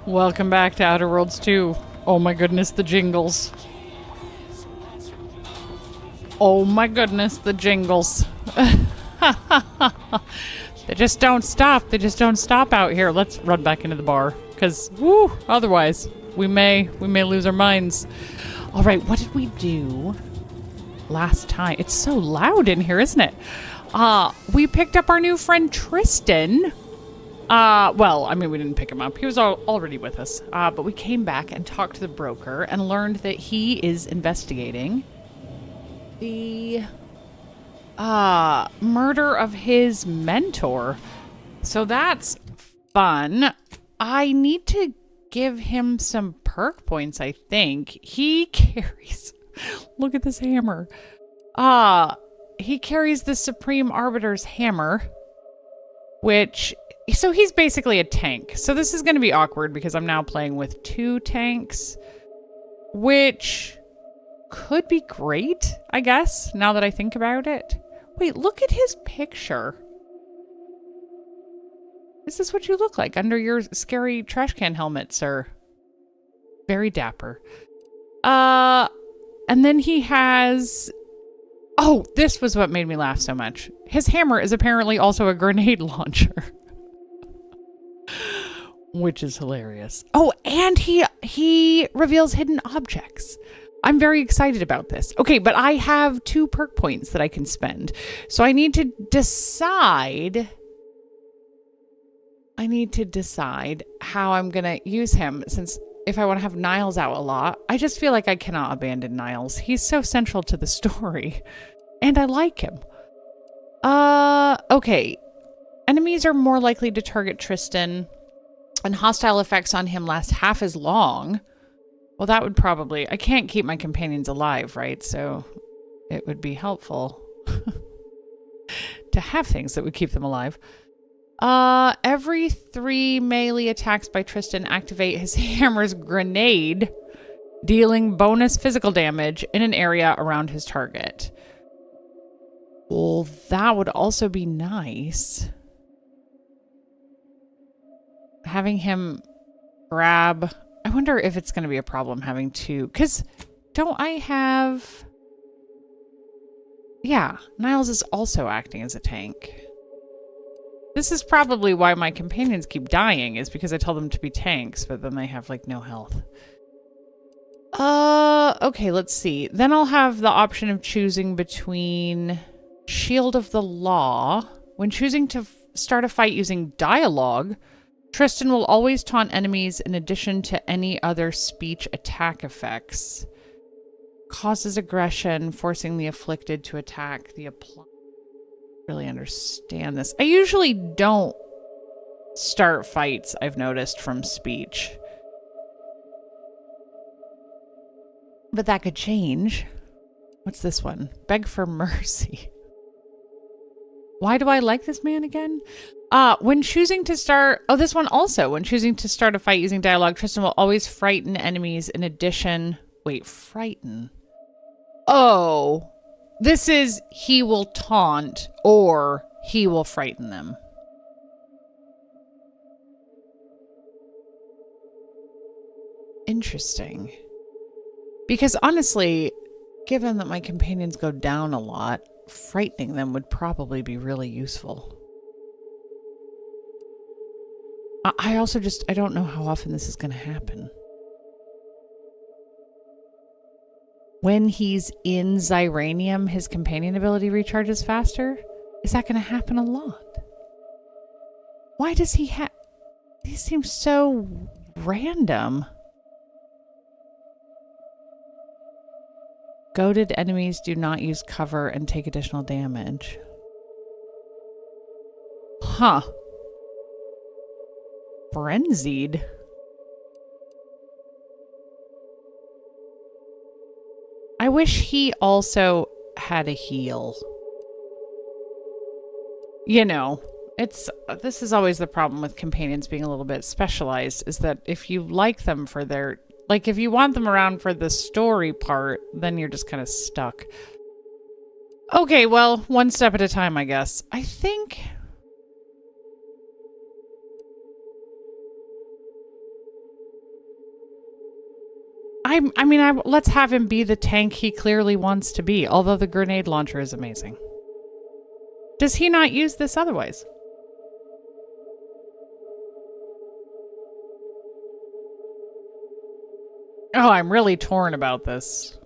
Welcome back to Outer Worlds 2. Oh my goodness, the jingles. Oh my goodness, the jingles. They just don't stop. They just don't stop out here. Let's run back into the bar. Because, woo, otherwise, we may lose our minds. All right, what did we do last time? It's so loud in here, isn't it? We picked up our new friend Tristan. Well, I mean, we didn't pick him up. He was already with us. But we came back and talked to the broker and learned that he is investigating the murder of his mentor. So that's fun. I need to give him some perk points, I think. He carries... Look at this hammer. He carries the Supreme Arbiter's hammer, which... So he's basically a tank. So this is going to be awkward because I'm now playing with 2 tanks, which could be great, I guess, now that I think about it. Wait, look at his picture. Is this what you look like under your scary trash can helmet, sir? Very dapper. And then he has... Oh, this was what made me laugh so much. His hammer is apparently also a grenade launcher. Which is hilarious. Oh, and he reveals hidden objects. I'm very excited about this. Okay, but I have 2 perk points that I can spend. So I need to decide how I'm going to use him, since if I want to have Niles out a lot, I just feel like I cannot abandon Niles. He's so central to the story, and I like him. Okay. Enemies are more likely to target Tristan, and hostile effects on him last half as long. Well, that would probably... I can't keep my companions alive, right? So it would be helpful to have things that would keep them alive. Every 3 melee attacks by Tristan activate his hammer's grenade, dealing bonus physical damage in an area around his target. Well, that would also be nice. Having him grab... I wonder if it's going to be a problem having 2... Because don't I have... Yeah, Niles is also acting as a tank. This is probably why my companions keep dying, is because I tell them to be tanks, but then they have, like, no health. Okay, let's see. Then I'll have the option of choosing between Shield of the Law. When choosing to start a fight using dialogue, Tristan will always taunt enemies in addition to any other speech attack effects. Causes aggression, forcing the afflicted to attack the applied. Really understand this. I usually don't start fights, I've noticed, from speech. But that could change. What's this one? Beg for mercy. Why do I like this man again? When choosing to start... Oh, this one also. When choosing to start a fight using dialogue, Tristan will always frighten enemies in addition... Wait, frighten? Oh. This is he will taunt or he will frighten them. Interesting. Because honestly, given that my companions go down a lot, frightening them would probably be really useful. I also I don't know how often this is going to happen. When he's in Xyranium, his companion ability recharges faster? Is that going to happen a lot? Why does he have... These seem so random. Goaded enemies do not use cover and take additional damage. Huh. Frenzied. I wish he also had a heal. You know, this is always the problem with companions being a little bit specialized, is that if you like them for their... Like, if you want them around for the story part, then you're just kind of stuck. Okay, well, one step at a time, I guess. I think... let's have him be the tank he clearly wants to be, although the grenade launcher is amazing. Does he not use this otherwise? Oh, I'm really torn about this.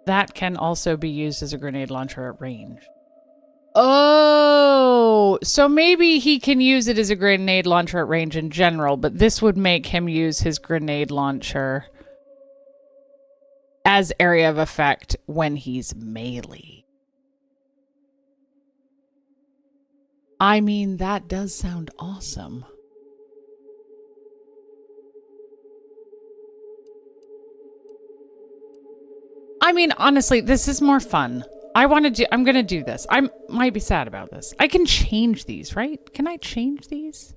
That can also be used as a grenade launcher at range. Oh, so maybe he can use it as a grenade launcher at range in general, but this would make him use his grenade launcher as area of effect when he's melee. I mean, that does sound awesome. I mean, honestly, this is more fun. I'm going to do this. I might be sad about this. I can change these, right? Can I change these?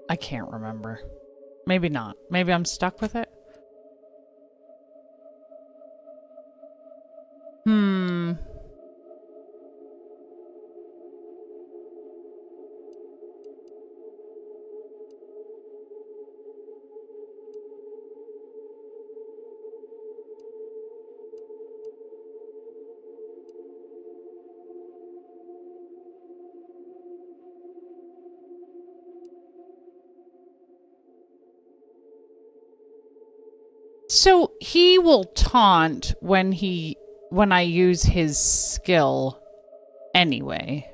I can't remember. Maybe not. Maybe I'm stuck with it. So he will taunt when I use his skill anyway.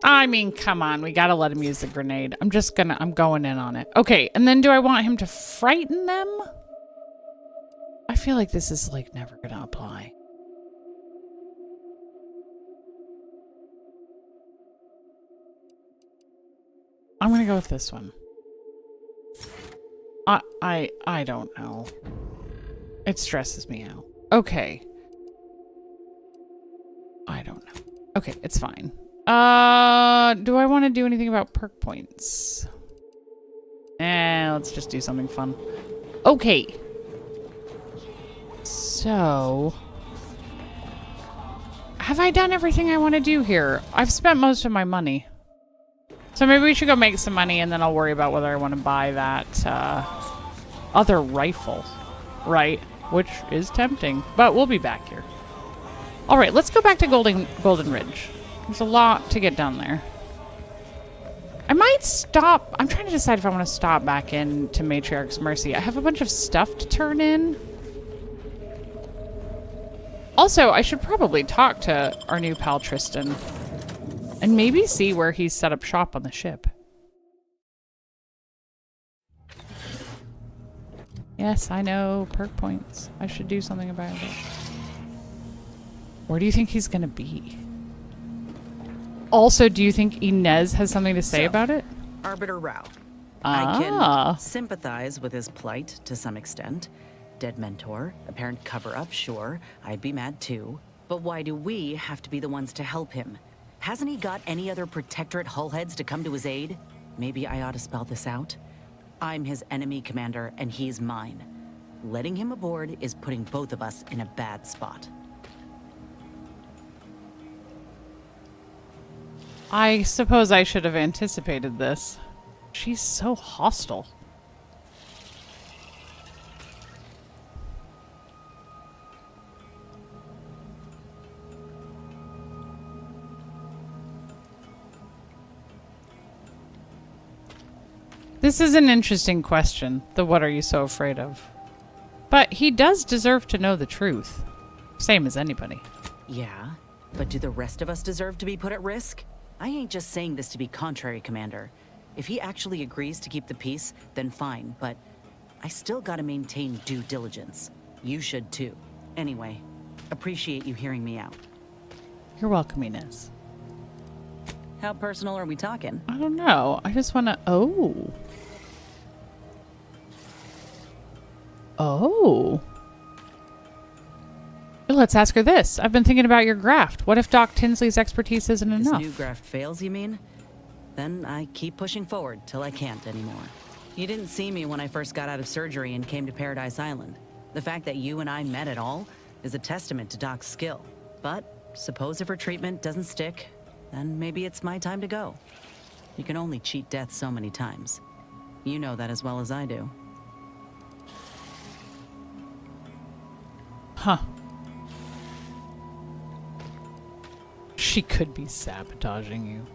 I mean, come on, we gotta let him use the grenade. I'm going in on it. Okay, and then do I want him to frighten them? I feel like this is like never gonna apply. I'm gonna go with this one. I don't know. It stresses me out. Okay. I don't know. Okay, it's fine. Do I want to do anything about perk points? Let's just do something fun. Okay. So, have I done everything I want to do here? I've spent most of my money. So maybe we should go make some money and then I'll worry about whether I want to buy that other rifle, right? Which is tempting, but we'll be back here. All right, let's go back to Golden Ridge. There's a lot to get done there. I might stop. I'm trying to decide if I want to stop back into Matriarch's Mercy. I have a bunch of stuff to turn in. Also, I should probably talk to our new pal Tristan. And maybe see where he's set up shop on the ship. Yes, I know. Perk points. I should do something about it. Where do you think he's going to be? Also, do you think Inez has something to say about it? Arbiter Rao. I can sympathize with his plight to some extent. Dead mentor, apparent cover-up, sure. I'd be mad too. But why do we have to be the ones to help him? Hasn't he got any other Protectorate hullheads to come to his aid? Maybe I ought to spell this out. I'm his enemy commander, and he's mine. Letting him aboard is putting both of us in a bad spot. I suppose I should have anticipated this. She's so hostile. This is an interesting question, the what are you so afraid of? But he does deserve to know the truth. Same as anybody. Yeah, but do the rest of us deserve to be put at risk? I ain't just saying this to be contrary, Commander. If he actually agrees to keep the peace, then fine, but I still gotta maintain due diligence. You should too. Anyway, appreciate you hearing me out. You're welcome, Inez. How personal are we talking? I don't know. I just want to... Oh. Oh. Let's ask her this. I've been thinking about your graft. What if Doc Tinsley's expertise isn't enough? This new graft fails, you mean? Then I keep pushing forward till I can't anymore. You didn't see me when I first got out of surgery and came to Paradise Island. The fact that you and I met at all is a testament to Doc's skill. But Suppose if her treatment doesn't stick, then maybe it's my time to go. You can only cheat death so many times. You know that as well as I do. Huh. She could be sabotaging you.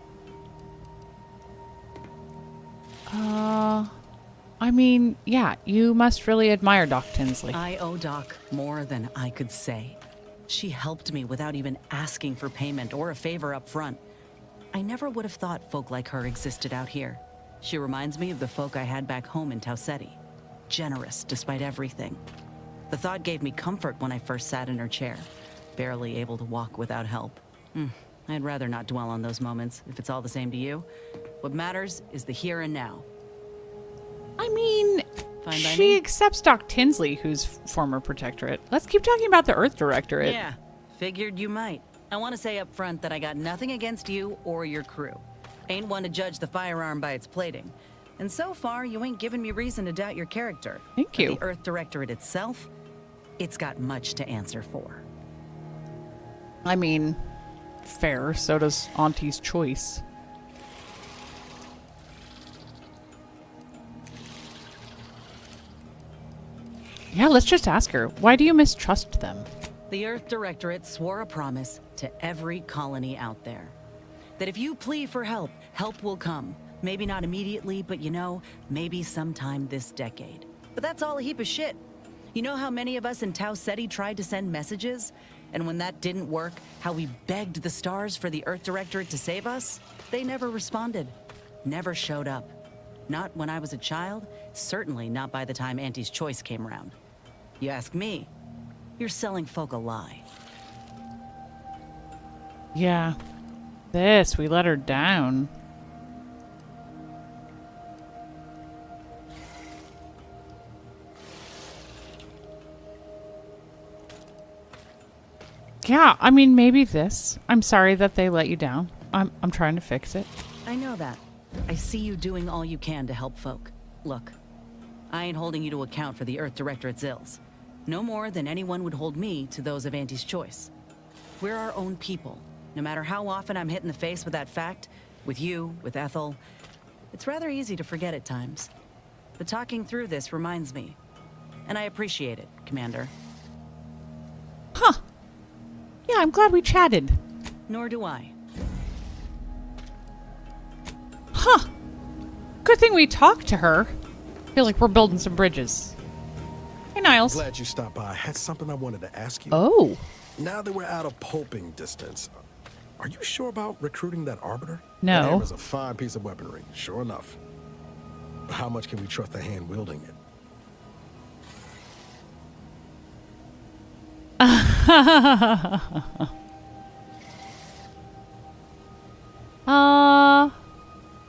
I mean, yeah, you must really admire Doc Tinsley. I owe Doc more than I could say. She helped me without even asking for payment or a favor up front. I never would have thought folk like her existed out here. She reminds me of the folk I had back home in Tauceti. Generous despite everything. The thought gave me comfort when I first sat in her chair, barely able to walk without help. I'd rather not dwell on those moments, if it's all the same to you. What matters is the here and now. I mean, Fine by she me? accepts Doc Tinsley, who's former protectorate. Let's keep talking about the Earth Directorate. Yeah, figured you might. I want to say up front that I got nothing against you or your crew. Ain't one to judge the firearm by its plating. And so far, you ain't given me reason to doubt your character. Thank But you. the Earth Directorate itself, it's got much to answer for. I mean, fair. So does Auntie's Choice. Yeah, let's just ask her. Why do you mistrust them? The Earth Directorate swore a promise to every colony out there. That if you plead for help, help will come. Maybe not immediately, but you know, maybe sometime this decade. But that's all a heap of shit. You know how many of us in Tauceti tried to send messages? And when that didn't work, how we begged the stars for the Earth Directorate to save us? They never responded. Never showed up. Not when I was a child, certainly not by the time Auntie's Choice came around. You ask me, you're selling folk a lie. Yeah. We let her down. Yeah, I mean, maybe this. I'm sorry that they let you down. I'm trying to fix it. I know that. I see you doing all you can to help folk. Look, I ain't holding you to account for the Earth Directorate's ills. No more than anyone would hold me to those of Auntie's Choice. We're our own people. No matter how often I'm hit in the face with that fact, with you, with Ethel, it's rather easy to forget at times. But talking through this reminds me. And I appreciate it, Commander. Huh. Yeah, I'm glad we chatted. Nor do I. Huh. Good thing we talked to her. I feel like we're building some bridges. Hey, Niles. Glad you stopped by. I had something I wanted to ask you. Oh. Now that we're out of pulping distance, are you sure about recruiting that Arbiter? No. That hammer's a fine piece of weaponry, sure enough. How much can we trust the hand wielding it?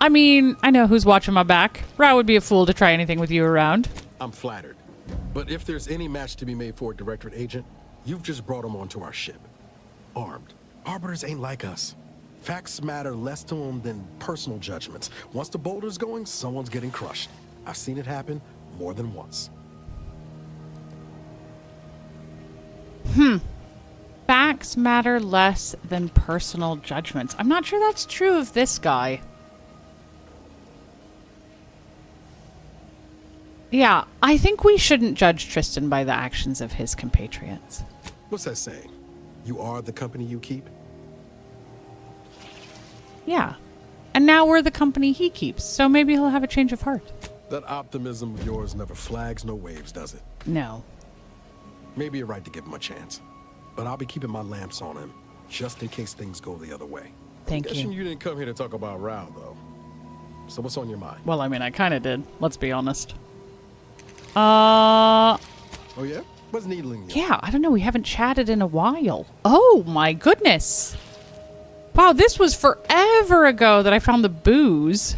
I mean, I know who's watching my back. Ra would be a fool to try anything with you around. I'm flattered. But if there's any match to be made for a Directorate agent, you've just brought him onto our ship. Armed. Arbiters ain't like us. Facts matter less to them than personal judgments. Once the boulder's going, someone's getting crushed. I've seen it happen more than once. Facts matter less than personal judgments. I'm not sure that's true of this guy. Yeah, I think we shouldn't judge Tristan by the actions of his compatriots. What's that saying? You are the company you keep? Yeah. And now we're the company he keeps, so maybe he'll have a change of heart. That optimism of yours never flags no waves, does it? No. Maybe you're right to give him a chance. But I'll be keeping my lamps on him, just in case things go the other way. Thank Guessing you. you didn't come here to talk about Rao, though. So what's on your mind? Well, I mean, I kind of did. Let's be honest. Oh, yeah? What's needling you? yeah, I don't know. We haven't chatted in a while. Oh, my goodness. Wow, this was forever ago that I found the booze.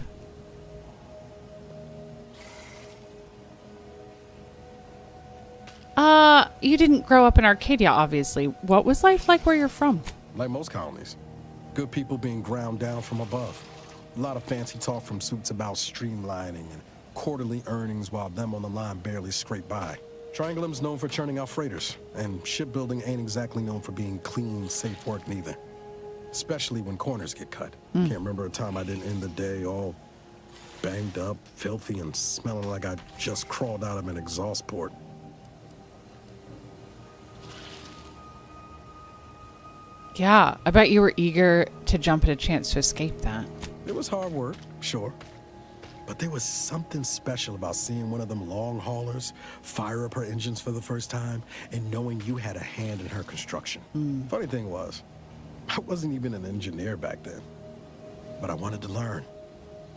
You didn't grow up in Arcadia, obviously. What was life like where you're from? Like most colonies. Good people being ground down from above. A lot of fancy talk from suits about streamlining and quarterly earnings while them on the line barely scrape by. Triangulum's known for churning out freighters, and shipbuilding ain't exactly known for being clean, safe work neither. Especially when corners get cut. Can't remember a time I didn't end the day all banged up, filthy, and smelling like I just crawled out of an exhaust port. Yeah, I bet you were eager to jump at a chance to escape that. It was hard work, sure. But there was something special about seeing one of them long haulers fire up her engines for the first time and knowing you had a hand in her construction. Funny thing was, I wasn't even an engineer back then. But I wanted to learn,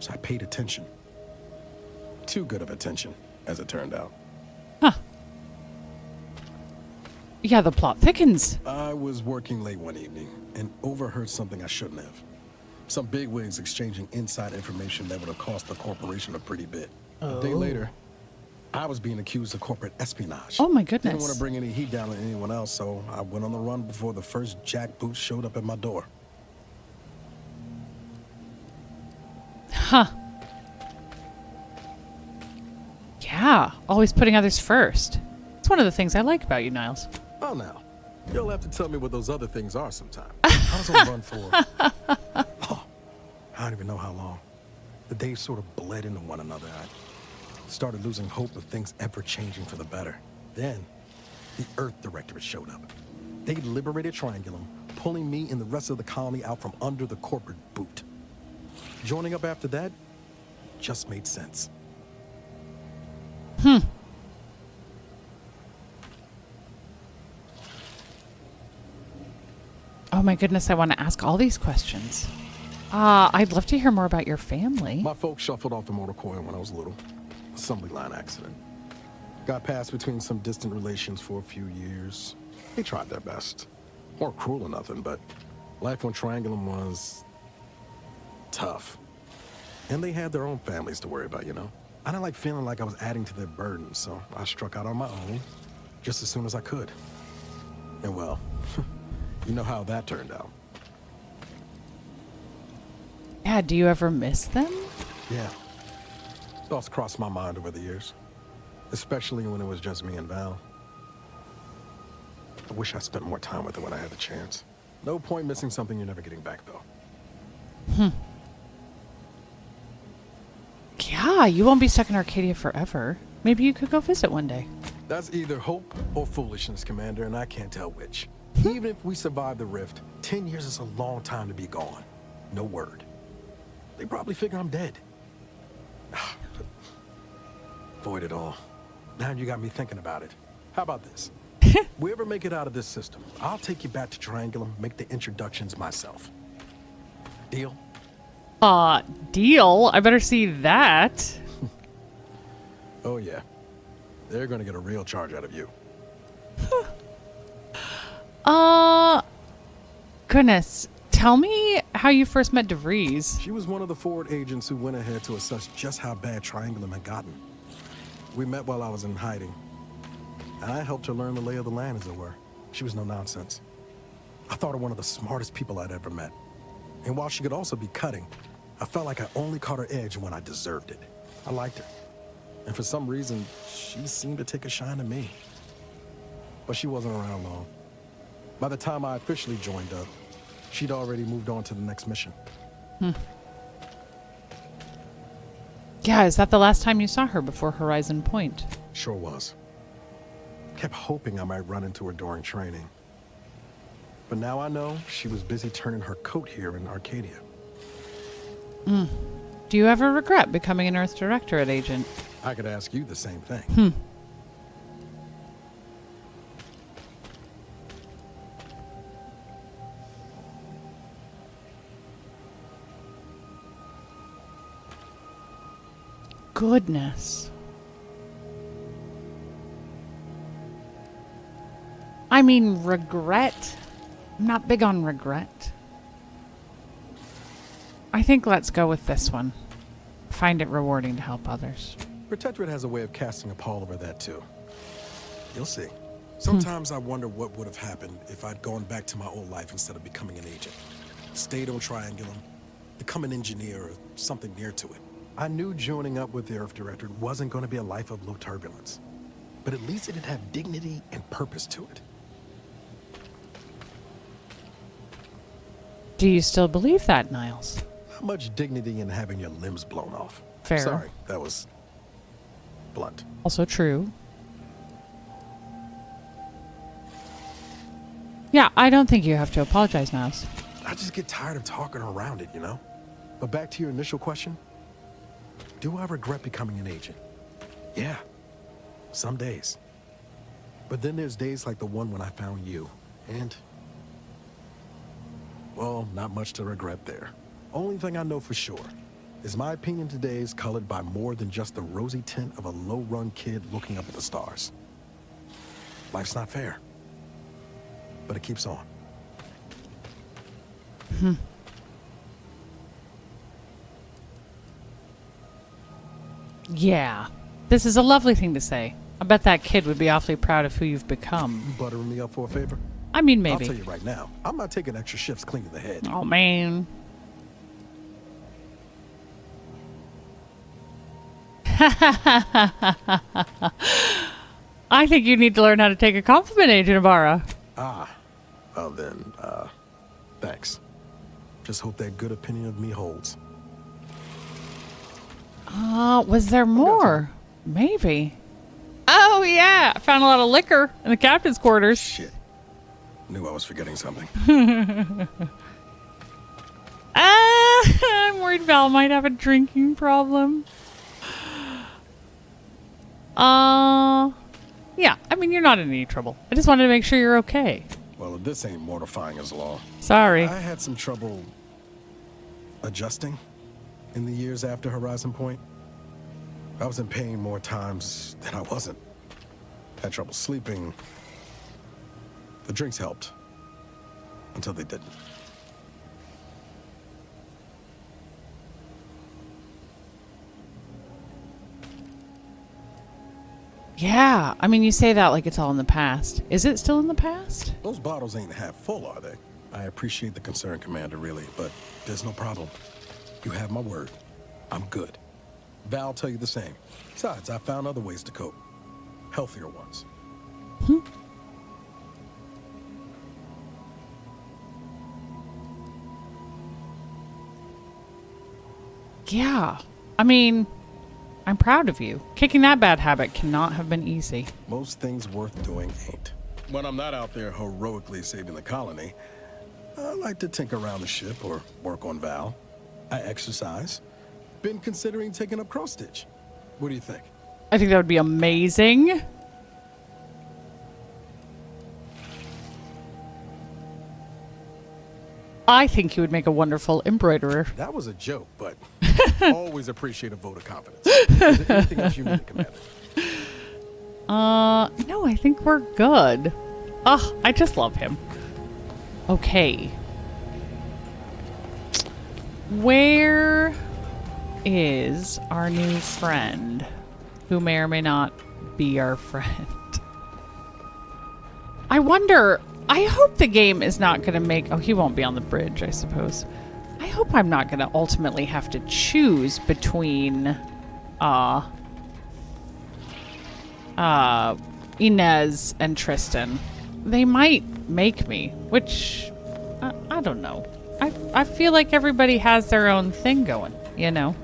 so I paid attention. Too good of attention, as it turned out. Huh. Yeah, the plot thickens. I was working late one evening and overheard something I shouldn't have. Some bigwigs exchanging inside information that would have cost the corporation a pretty bit. A day later, I was being accused of corporate espionage. Oh my goodness. Didn't want to bring any heat down on anyone else, so I went on the run before the first jackboots showed up at my door. Huh. Yeah, always putting others first. It's one of the things I like about you, Niles. Oh, now. You'll have to tell me what those other things are sometime. I was on the run for... Oh, I don't even know how long. The days sort of bled into one another. I started losing hope of things ever changing for the better. Then, the Earth Directorate showed up. They liberated Triangulum, pulling me and the rest of the colony out from under the corporate boot. Joining up after that just made sense. Oh my goodness, I want to ask all these questions. I'd love to hear more about your family. My folks shuffled off the motor coil when I was little. Assembly line accident. Got passed between some distant relations for a few years. They tried their best. Weren't cruel or nothing, but life on Triangulum was... tough. And they had their own families to worry about, you know? I didn't like feeling like I was adding to their burden, so I struck out on my own just as soon as I could. And well, you know how that turned out. Yeah, do you ever miss them? Yeah. Thoughts crossed my mind over the years, especially when it was just me and Val. I wish I spent more time with her when I had the chance. No point missing something you're never getting back, though. Yeah, you won't be stuck in Arcadia forever. Maybe you could go visit one day. That's either hope or foolishness, Commander, and I can't tell which. Even if we survive the rift, 10 years is a long time to be gone. No word. They probably figure I'm dead. Void it all. Now you got me thinking about it. How about this? We ever make it out of this system, I'll take you back to Triangulum, make the introductions myself. Deal? Deal? I better see that. Oh yeah. They're gonna get a real charge out of you. Goodness. Tell me how you first met DeVries. She was one of the forward agents who went ahead to assess just how bad Triangulum had gotten. We met while I was in hiding. And I helped her learn the lay of the land, as it were. She was no nonsense. I thought her one of the smartest people I'd ever met. And while she could also be cutting, I felt like I only caught her edge when I deserved it. I liked her. And for some reason, she seemed to take a shine to me. But she wasn't around long. By the time I officially joined up, she'd already moved on to the next mission. Yeah, is that the last time you saw her before Horizon Point? Sure was. Kept hoping I might run into her during training. But now I know she was busy turning her coat here in Arcadia. Do you ever regret becoming an Earth Directorate agent? I could ask you the same thing. Goodness. I mean, regret. I'm not big on regret. I think let's go with this one. Find it rewarding to help others. Protectorate has a way of casting a pall over that, too. You'll see. Sometimes I wonder what would have happened if I'd gone back to my old life instead of becoming an agent. Stayed on Triangulum, become an engineer or something near to it. I knew joining up with the Earth Directorate wasn't going to be a life of low turbulence. but at least it'd have dignity and purpose to it. Do you still believe that, Niles? Not much dignity in having your limbs blown off. Fair. Sorry, that was blunt. Also true. Yeah, I don't think you have to apologize, Niles. I just get tired of talking around it, you know? But back to your initial question. Do I regret becoming an agent? Yeah, some days. But then there's days like the one when I found you, and... well, not much to regret there. Only thing I know for sure is my opinion today is colored by more than just the rosy tint of a low-run kid looking up at the stars. Life's not fair, but it keeps on. Yeah, this is a lovely thing to say. I bet that kid would be awfully proud of who you've become. You buttering me up for a favor? I mean, maybe. I'll tell you right now, I'm not taking extra shifts cleaning the head. Oh, man. I think you need to learn how to take a compliment, Agent Ibarra. Well then, thanks. Just hope that good opinion of me holds. Was there more? Maybe. Oh, yeah. I found a lot of liquor in the captain's quarters. Shit. Knew I was forgetting something. I'm worried Val might have a drinking problem. Yeah. I mean, you're not in any trouble. I just wanted to make sure you're okay. Well, this ain't mortifying as law. Sorry. I had some trouble adjusting in the years after Horizon Point. I was in pain more times than I wasn't. Had trouble sleeping. The drinks helped. Until they didn't. Yeah. I mean, you say that like it's all in the past. Is it still in the past? Those bottles ain't half full, are they? I appreciate the concern, Commander, really, but there's no problem. You have my word. I'm good. Val tell you the same. Besides, I found other ways to cope. Healthier ones. Yeah. I mean, I'm proud of you. Kicking that bad habit cannot have been easy. Most things worth doing ain't. When I'm not out there heroically saving the colony, I like to tinker around the ship or work on Val. I exercise. Been considering taking up cross-stitch. What do you think? I think that would be amazing. I think you would make a wonderful embroiderer. That was a joke, but always appreciate a vote of confidence. Is there anything else you need, Commander? No, I think we're good. Oh, I just love him. Okay. Where is our new friend, who may or may not be our friend? I wonder, I hope the game is not going to make... Oh, he won't be on the bridge, I suppose. I hope I'm not going to ultimately have to choose between Inez and Tristan. They might make me, which I don't know. I feel like everybody has their own thing going, you know?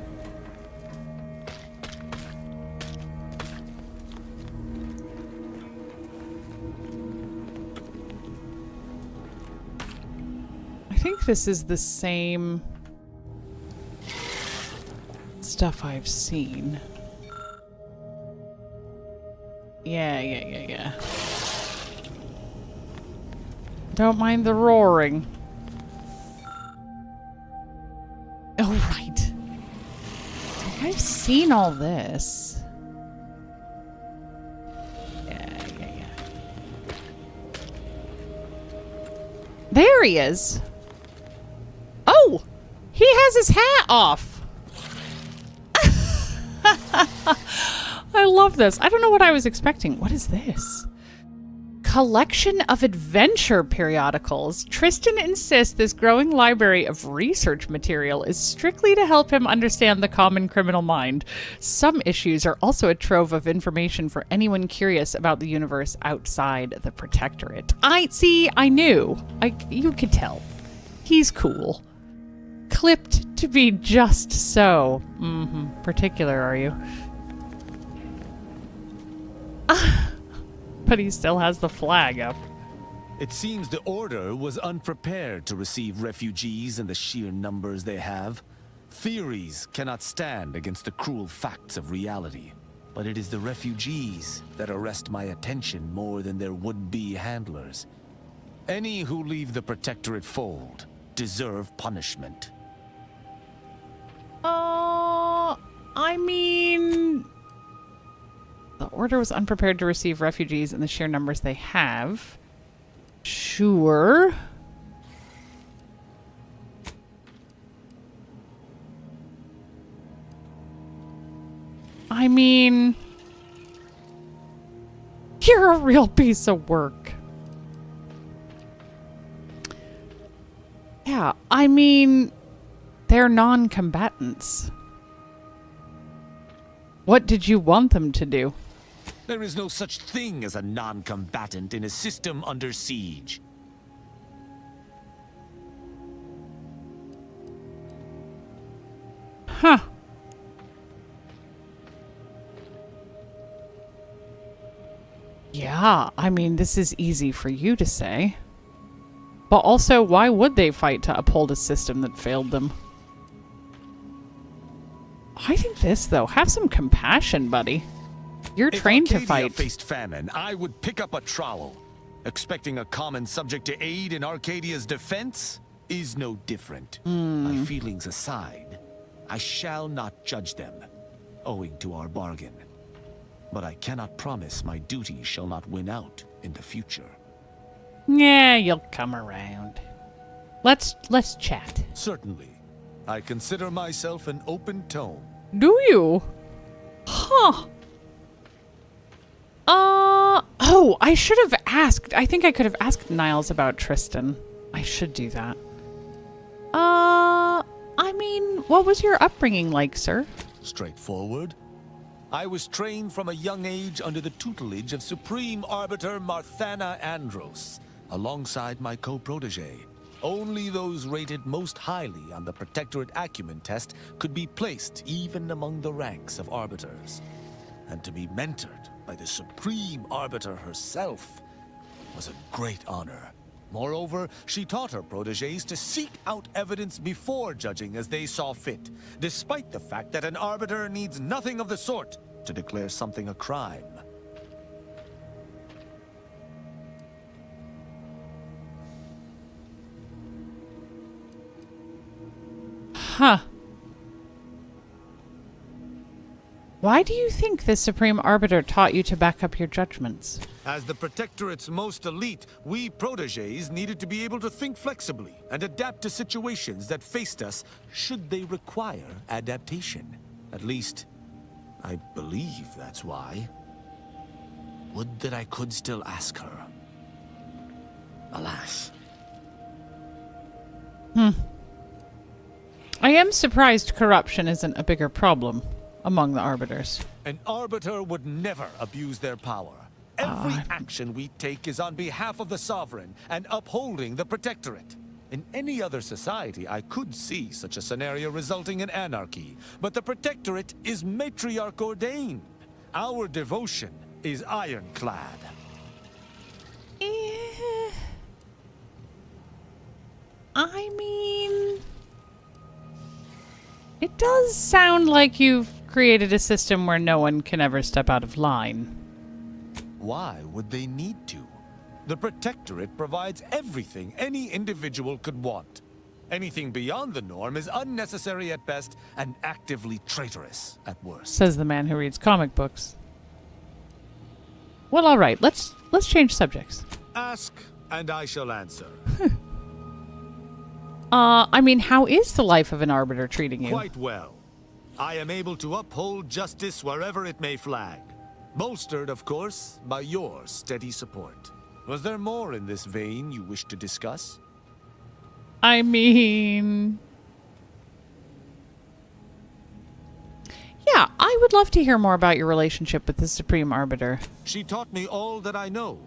I think this is the same stuff I've seen. Yeah. Don't mind the roaring. Oh, right. Like, I've seen all this. Yeah. There he is. Oh! He has his hat off. I love this. I don't know what I was expecting. What is this? collection of adventure periodicals. Tristan insists this growing library of research material is strictly to help him understand the common criminal mind. Some issues are also a trove of information for anyone curious about the universe outside the Protectorate. I knew. You could tell. He's cool. Clipped to be just so. Particular, are you? But he still has the flag up. It seems the Order was unprepared to receive refugees in the sheer numbers they have. Theories cannot stand against the cruel facts of reality. But it is the refugees that arrest my attention more than their would-be handlers. Any who leave the Protectorate fold deserve punishment. I mean... The Order was unprepared to receive refugees in the sheer numbers they have. Sure. I mean... You're a real piece of work. Yeah, I mean... They're non-combatants. What did you want them to do? There is no such thing as a non-combatant in a system under siege. Huh. Yeah, I mean, this is easy for you to say. But also, why would they fight to uphold a system that failed them? I think this, though. Have some compassion, buddy. You're trained to fight. If Arcadia faced famine, I would pick up a trowel. Expecting a common subject to aid in Arcadia's defense is no different. My feelings aside, I shall not judge them, owing to our bargain. But I cannot promise my duty shall not win out in the future. Yeah, you'll come around. Let's chat. Certainly. I consider myself an open tome. Do you? Huh. Oh, I should have asked. I think I could have asked Niles about Tristan. I should do that. I mean, what was your upbringing like, sir? Straightforward. I was trained from a young age under the tutelage of Supreme Arbiter Marthana Andros, alongside my co-protege. Only those rated most highly on the Protectorate Acumen test could be placed even among the ranks of Arbiters. And to be mentored by the Supreme Arbiter herself was a great honor. Moreover, she taught her proteges to seek out evidence before judging as they saw fit, despite the fact that an Arbiter needs nothing of the sort to declare something a crime. Huh. Why do you think the Supreme Arbiter taught you to back up your judgments? As the Protectorate's most elite, we proteges needed to be able to think flexibly and adapt to situations that faced us should they require adaptation. At least, I believe that's why. Would that I could still ask her. Alas. I am surprised corruption isn't a bigger problem among the Arbiters. An Arbiter would never abuse their power. Every action we take is on behalf of the Sovereign and upholding the Protectorate. In any other society, I could see such a scenario resulting in anarchy, but the Protectorate is matriarch ordained. Our devotion is ironclad. I mean... It does sound like you've created a system where no one can ever step out of line. Why would they need to? The Protectorate provides everything any individual could want. Anything beyond the norm is unnecessary at best and actively traitorous at worst. Says the man who reads comic books. Well, all right. Let's change subjects. Ask, and I shall answer. I mean, how is the life of an Arbiter treating you? Quite well. I am able to uphold justice wherever it may flag. Bolstered, of course, by your steady support. Was there more in this vein you wish to discuss? I mean... Yeah, I would love to hear more about your relationship with the Supreme Arbiter. She taught me all that I know.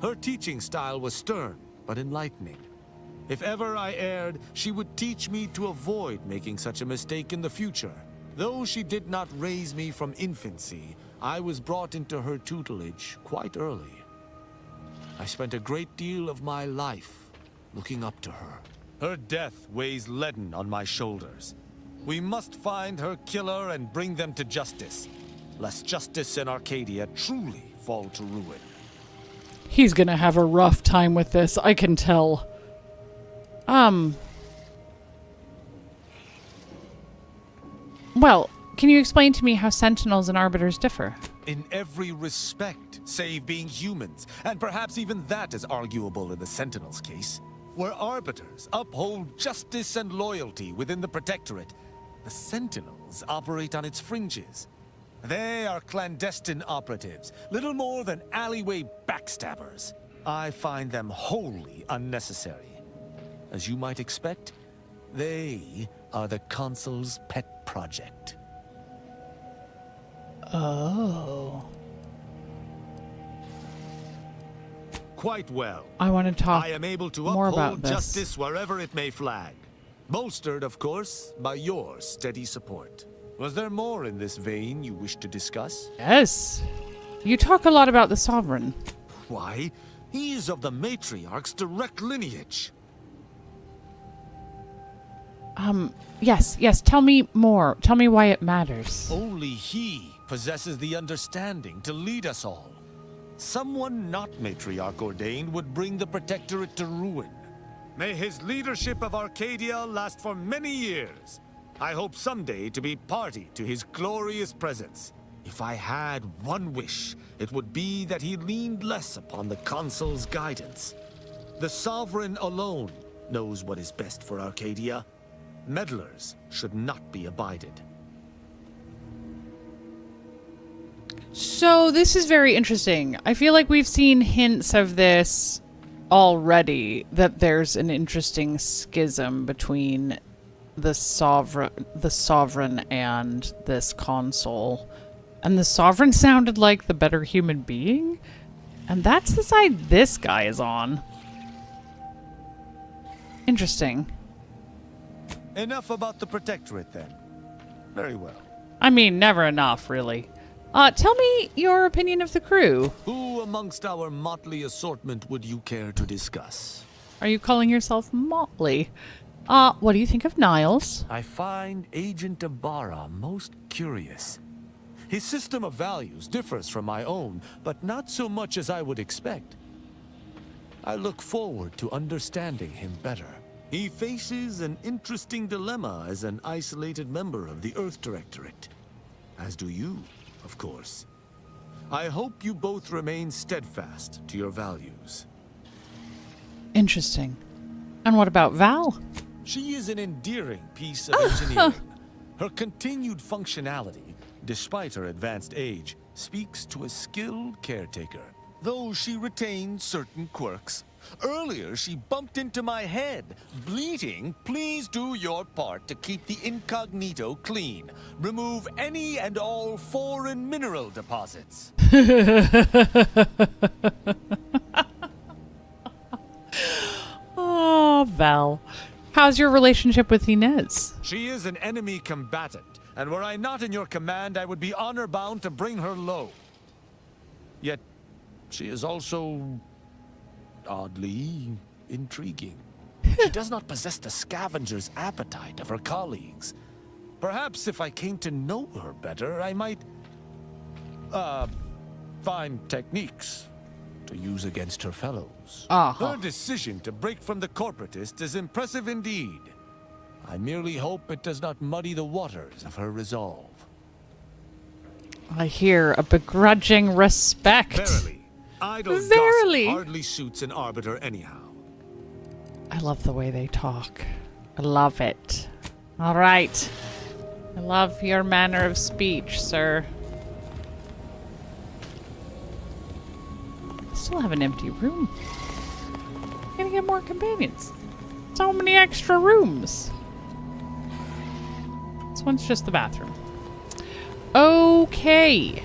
Her teaching style was stern, but enlightening. If ever I erred, she would teach me to avoid making such a mistake in the future. Though she did not raise me from infancy, I was brought into her tutelage quite early. I spent a great deal of my life looking up to her. Her death weighs leaden on my shoulders. We must find her killer and bring them to justice, lest justice in Arcadia truly fall to ruin. He's gonna have a rough time with this, I can tell. Well, can you explain to me how Sentinels and Arbiters differ? In every respect, save being humans, and perhaps even that is arguable in the Sentinels' case. Where Arbiters uphold justice and loyalty within the Protectorate, the Sentinels operate on its fringes. They are clandestine operatives, little more than alleyway backstabbers. I find them wholly unnecessary. As you might expect, they are the Consul's pet project. Oh. Quite well. I want to talk I am able to more about uphold this. justice wherever it may flag. Bolstered, of course, by your steady support. Was there more in this vein you wish to discuss? Yes. You talk a lot about the Sovereign. Why, he is of the Matriarch's direct lineage. Yes, tell me more. Tell me why it matters. Only he possesses the understanding to lead us all. Someone not Matriarch ordained would bring the Protectorate to ruin. May his leadership of Arcadia last for many years. I hope someday to be party to his glorious presence. If I had one wish, it would be that he leaned less upon the Consul's guidance. The Sovereign alone knows what is best for Arcadia. Meddlers should not be abided. So this is very interesting. I feel like we've seen hints of this already, that there's an interesting schism between the sovereign and this consul. And the Sovereign sounded like the better human being? And that's the side this guy is on. Interesting. Enough about the Protectorate, then. Very well. I mean, never enough, really. Tell me your opinion of the crew. Who amongst our motley assortment would you care to discuss? Are you calling yourself motley? What do you think of Niles? I find Agent Ibarra most curious. His system of values differs from my own, but not so much as I would expect. I look forward to understanding him better. He faces an interesting dilemma as an isolated member of the Earth Directorate. As do you, of course. I hope you both remain steadfast to your values. Interesting. And what about Val? She is an endearing piece of engineering. Her continued functionality, despite her advanced age, speaks to a skilled caretaker, though she retains certain quirks. Earlier, she bumped into my head, bleating, "Please do your part to keep the incognito clean. Remove any and all foreign mineral deposits." Oh, Val. How's your relationship with Inez? She is an enemy combatant, and were I not in your command, I would be honor-bound to bring her low. Yet, she is also oddly intriguing. She does not possess the scavenger's appetite of her colleagues. Perhaps if I came to know her better, I might, find techniques to use against her fellows. Her decision to break from the corporatist is impressive indeed. I merely hope it does not muddy the waters of her resolve. I hear a begrudging respect. Verily. Idle Verily. gossip hardly suits an arbiter anyhow. I love the way they talk. I love it. All right. I love your manner of speech, sir. still have an empty room. I'm gonna get more companions. So many extra rooms. This one's just the bathroom. Okay.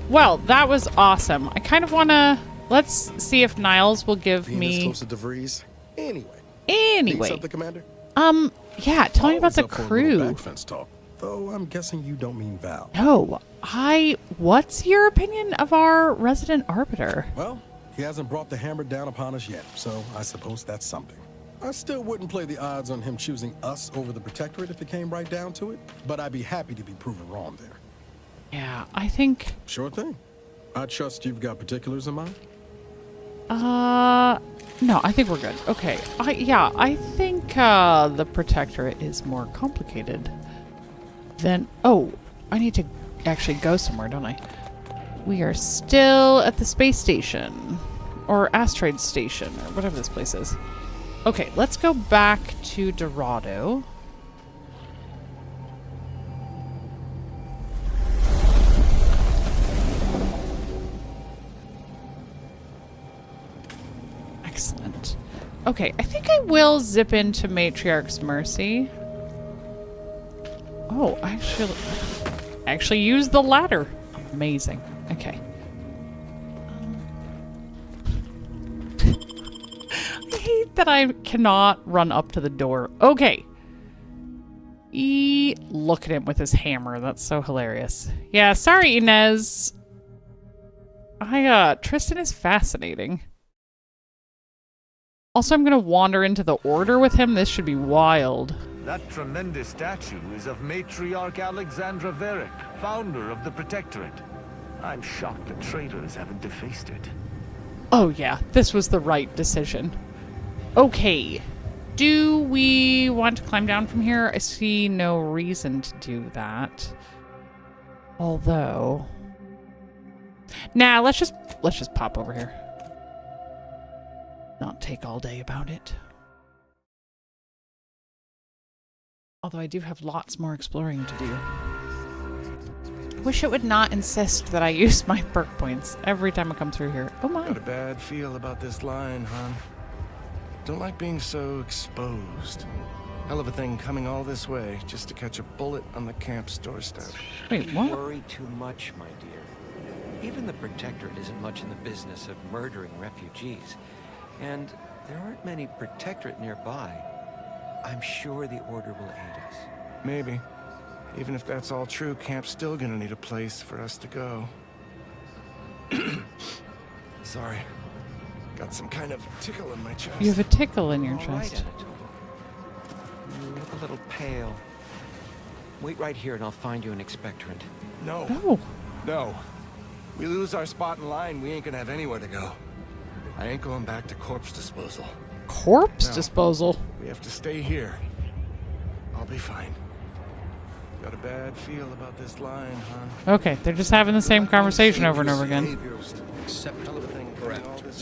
Well, that was awesome. I kind of want to... Let's see if Niles will give Being me... this close to DeVries. Anyway. Anyway. Need something, Commander? Yeah, tell me about Always the up for a little crew. back fence talk. Though I'm guessing you don't mean Val. No, what's your opinion of our resident arbiter? Well, he hasn't brought the hammer down upon us yet, so I suppose that's something. I still wouldn't play the odds on him choosing us over the Protectorate if it came right down to it, but I'd be happy to be proven wrong there. Yeah, I think... Sure thing. I trust you've got particulars in mind? No, I think we're good. Okay. I think, the Protectorate is more complicated than... Oh, I need to actually go somewhere, don't I? We are still at the space station. Or asteroid station, or whatever this place is. Okay, let's go back to Dorado. Excellent. Okay, I think I will zip into Matriarch's Mercy. Oh, I actually use the ladder. Amazing. Okay. I hate that I cannot run up to the door. Okay. Look at him with his hammer. That's so hilarious. Yeah, sorry, Inez. Tristan is fascinating. Also, I'm gonna wander into the Order with him. This should be wild. That tremendous statue is of Matriarch Alexandra Verick, founder of the Protectorate. I'm shocked the traitors haven't defaced it. Oh yeah, this was the right decision. Okay. Do we want to climb down from here? I see no reason to do that. Although... Nah, let's just pop over here. Not take all day about it. Although I do have lots more exploring to do. Wish it would not insist that I use my perk points every time I come through here. Oh my. Got a bad feel about this line, hon. Don't like being so exposed. Hell of a thing coming all this way just to catch a bullet on the camp's doorstep. Wait, what? Worry too much, my dear. Even the Protectorate isn't much in the business of murdering refugees. And there aren't many Protectorate nearby. I'm sure the Order will aid us. Maybe. Even if that's all true, camp's still gonna need a place for us to go. Sorry. Got some kind of tickle in my chest. You have a tickle in your All right, chest. Anatole. You look a little pale. Wait right here and I'll find you an expectorant. No. Oh. No. We lose our spot in line, we ain't gonna have anywhere to go. I ain't going back to corpse disposal. Corpse No. disposal. We have to stay here. I'll be fine. Got a bad feel about this line, hon. Okay, they're just having the same conversation over and over again. Do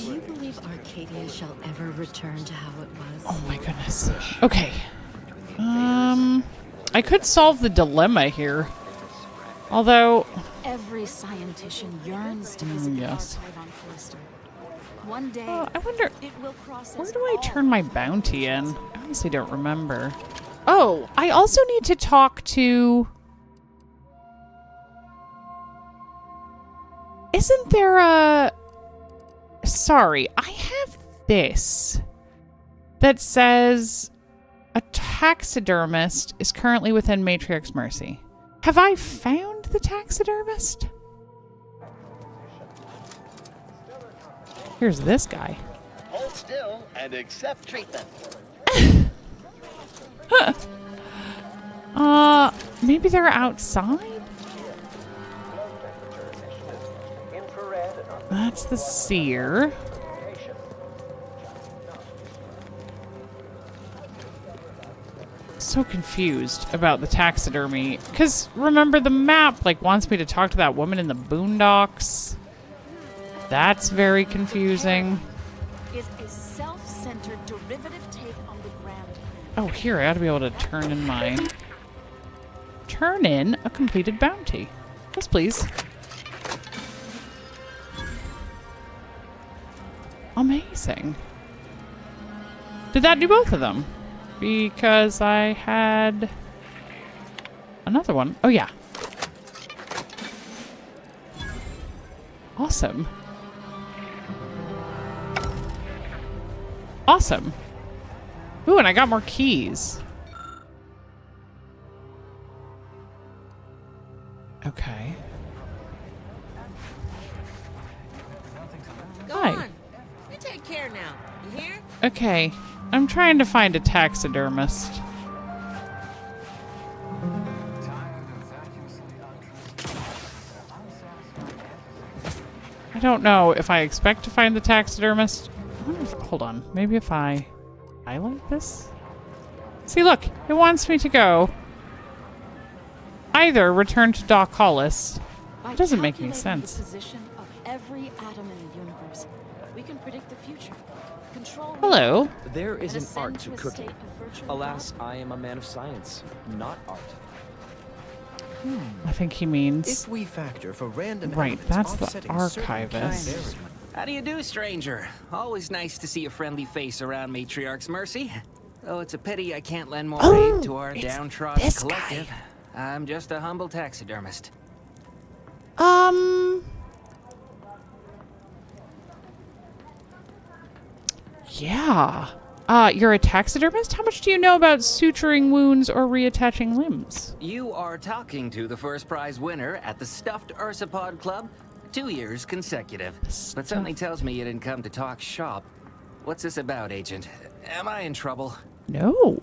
you believe Arcadia shall ever return to how it was? Oh my goodness. Okay. I could solve the dilemma here. Although... Every scientician yearns to visit the yes. archive on Callisto. One day, I wonder... it will process Where do I all turn my bounty in? I honestly don't remember. Oh, I also need to talk to... Isn't there a... Sorry, I have this that says a taxidermist is currently within Matriarch's Mercy. Have I found the taxidermist? Here's this guy. Hold still and accept treatment. Maybe they're outside? That's the seer. So confused about the taxidermy. Because remember, the map like wants me to talk to that woman in the boondocks. That's very confusing. is a self-centered derivative take on the grand. Oh, here, I ought to be able to turn in my... Turn in a completed bounty. Yes, please. Amazing. Did that do both of them? Because I had another one. Oh, yeah. Awesome. Awesome. Ooh, and I got more keys. Okay. Go Hi. on. You take care now. You hear? Okay. I'm trying to find a taxidermist. I don't know if I expect to find the taxidermist. Hold on. Maybe if I highlight this? See, look. It wants me to go. Either return to Doc Hollis. It doesn't make any sense. The position of every atom in the universe, we can predict the future. Control. Hello. There is and an art ascend to to a state cooking. of virtual Alas, God. I am a man of science, not art. I think he means... If we factor for random Right, elements that's the offsetting certain archivist. kinds- How do you do, stranger? Always nice to see a friendly face around Matriarch's Mercy. Oh, it's a pity I can't lend more aid to our it's downtrodden this collective. I'm just a humble taxidermist. Yeah. You're a taxidermist? How much do you know about suturing wounds or reattaching limbs? You are talking to the first prize winner at the Stuffed Ursapod Club, 2 years consecutive. But something tells me you didn't come to talk shop. What's this about, Agent? Am I in trouble? No.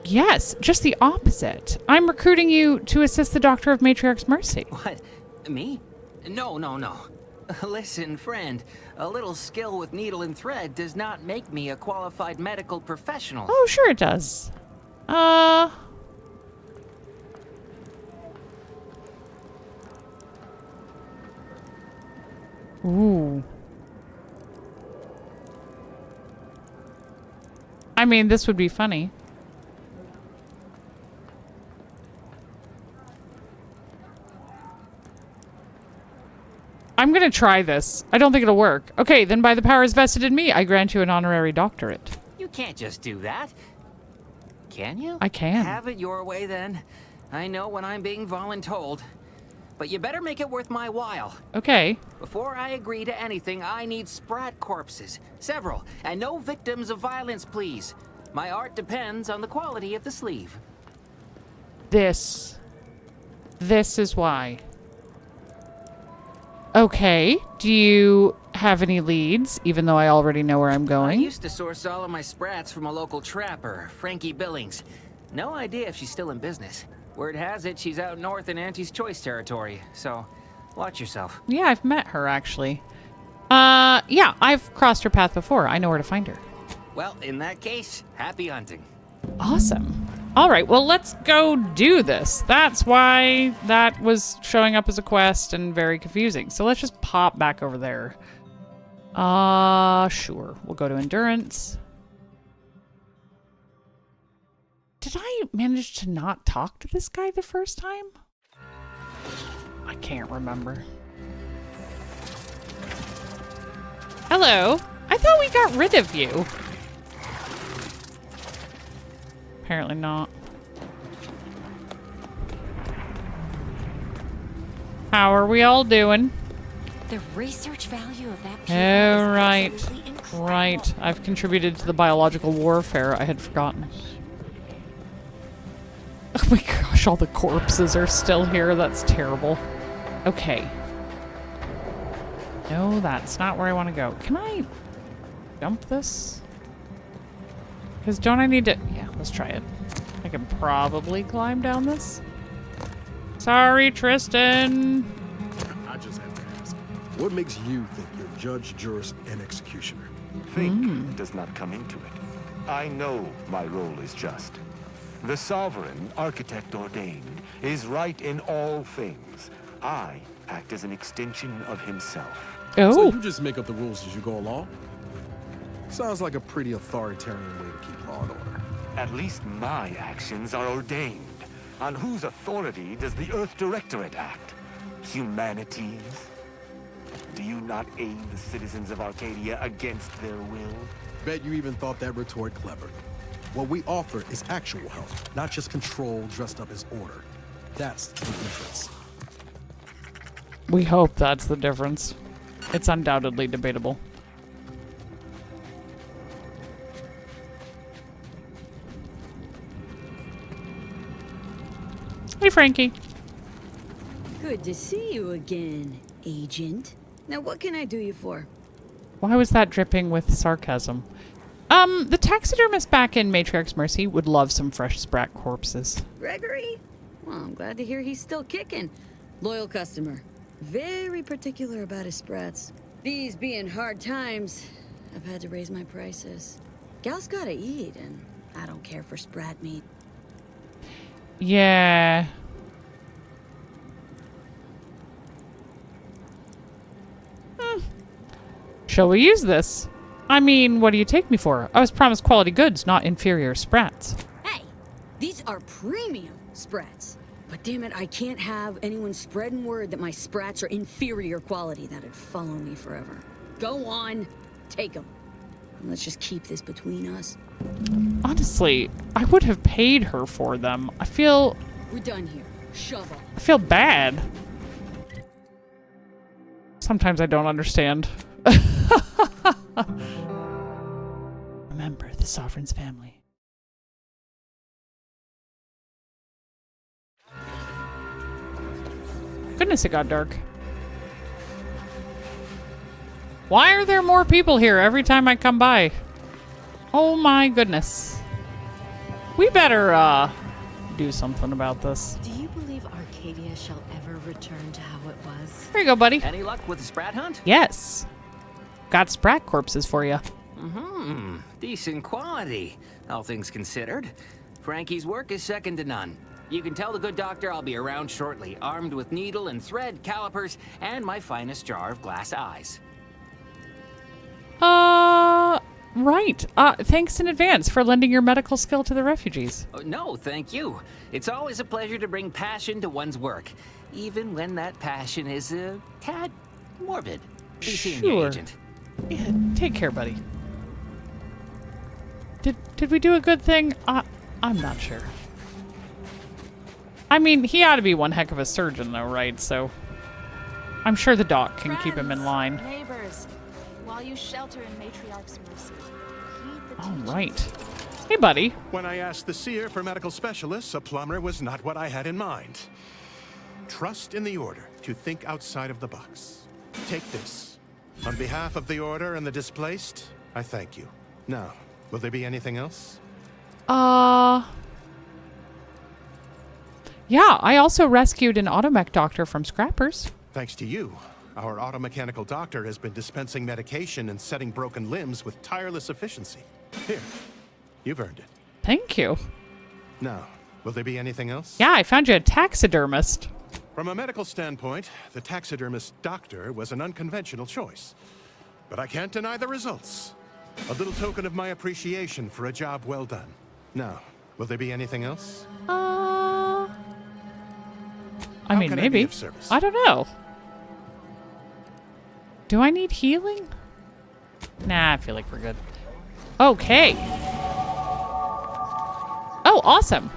Yes, just the opposite. I'm recruiting you to assist the Doctor of Matriarch's Mercy. What? Me? No. Listen, friend, a little skill with needle and thread does not make me a qualified medical professional. Oh, sure it does. Ooh. I mean, this would be funny. I'm gonna try this. I don't think it'll work. Okay, then by the powers vested in me, I grant you an honorary doctorate. You can't just do that. Can you? I can. Have it your way then. I know when I'm being voluntold. But you better make it worth my while. Okay. Before I agree to anything, I need sprat corpses. Several. And no victims of violence, please. My art depends on the quality of the sleeve. This is why. Okay. Do you have any leads, even though I already know where I'm I going? used to source all of my sprats from a local trapper, Frankie Billings. No idea if she's still in business. Word has it she's out north in Auntie's Choice territory, so watch yourself. Yeah, I've met her, actually. Yeah, I've crossed her path before. I know where to find her. Well, in that case, happy hunting. Awesome. All right, well, let's go do this. That's why that was showing up as a quest and very confusing. So let's just pop back over there. Sure. We'll go to Endurance. Did I manage to not talk to this guy the first time? I can't remember. Hello. I thought we got rid of you. Apparently not. How are we all doing? The research value of that piece Oh, is right. absolutely incredible. Right. I've contributed to the biological warfare. I had forgotten. Oh my gosh, all the corpses are still here. That's terrible. Okay. No, that's not where I want to go. Can I jump this? Because don't I need to... Yeah, let's try it. I can probably climb down this. Sorry, Tristan. I just have to ask, what makes you think you're judge, jurist, and executioner? Think does not come into it. I know my role is just. The sovereign, architect ordained, is right in all things. I act as an extension of himself. Oh. So you just make up the rules as you go along? Sounds like a pretty authoritarian way to keep law and order. At least my actions are ordained. On whose authority does the Earth Directorate act? Humanity's? Do you not aid the citizens of Arcadia against their will? Bet you even thought that retort clever. What we offer is actual help, not just control dressed up as order. That's the difference. We hope that's the difference. It's undoubtedly debatable. Hey, Frankie. Good to see you again, Agent. Now, what can I do you for? Why was that dripping with sarcasm? The taxidermist back in Matriarch's Mercy would love some fresh sprat corpses. Gregory? Well, I'm glad to hear he's still kicking. Loyal customer. Very particular about his sprats. These being hard times, I've had to raise my prices. Gal's gotta eat, and I don't care for sprat meat. Yeah. Shall we use this? I mean, what do you take me for? I was promised quality goods, not inferior sprats. Hey, these are premium sprats. But damn it, I can't have anyone spreading word that my sprats are inferior quality. That'd follow me forever. Go on, take them. And let's just keep this between us. Honestly, I would have paid her for them. I feel... We're done here. Shovel. I feel bad. Sometimes I don't understand. Remember the Sovereign's family. Goodness, it got dark. Why are there more people here every time I come by? Oh my goodness. We better, do something about this. Do you believe Arcadia shall ever return to how it was? There you go, buddy. Any luck with the sprat hunt? Yes. Got sprat corpses for you. Decent quality, all things considered. Frankie's work is second to none. You can tell the good doctor I'll be around shortly, armed with needle and thread, calipers, and my finest jar of glass eyes. Right. Thanks in advance for lending your medical skill to the refugees. No, thank you. It's always a pleasure to bring passion to one's work, even when that passion is a tad morbid. Be seeing you, Agent. Yeah, take care, buddy. Did we do a good thing? I'm not sure. I mean, he ought to be one heck of a surgeon, though, right? So I'm sure the doc can keep him in line. Neighbors, while you shelter in Matriarch's Mercy, heed the All right. Hey, buddy. When I asked the seer for medical specialists, a plumber was not what I had in mind. Trust in the Order to think outside of the box. Take this. On behalf of the Order and the displaced, I thank you. Now, will there be anything else? Yeah, I also rescued an automech doctor from scrappers. Thanks to you, our automechanical doctor has been dispensing medication and setting broken limbs with tireless efficiency. Here, you've earned it. Thank you. Now, will there be anything else? Yeah, I found you a taxidermist. From a medical standpoint, the taxidermist doctor was an unconventional choice. But I can't deny the results. A little token of my appreciation for a job well done. Now, will there be anything else? I mean, maybe. I don't know. Do I need healing? Nah, I feel like we're good. Okay. Oh, awesome.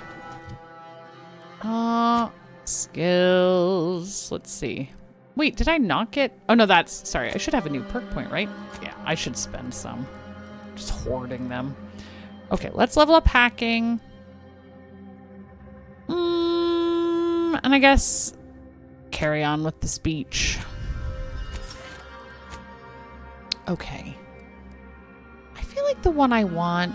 Skills. Let's see. Wait, did I not get... Oh, no, that's... Sorry, I should have a new perk point, right? Yeah, I should spend some. Just hoarding them. Okay, let's level up hacking. And I guess carry on with the speech. Okay. I feel like the one I want...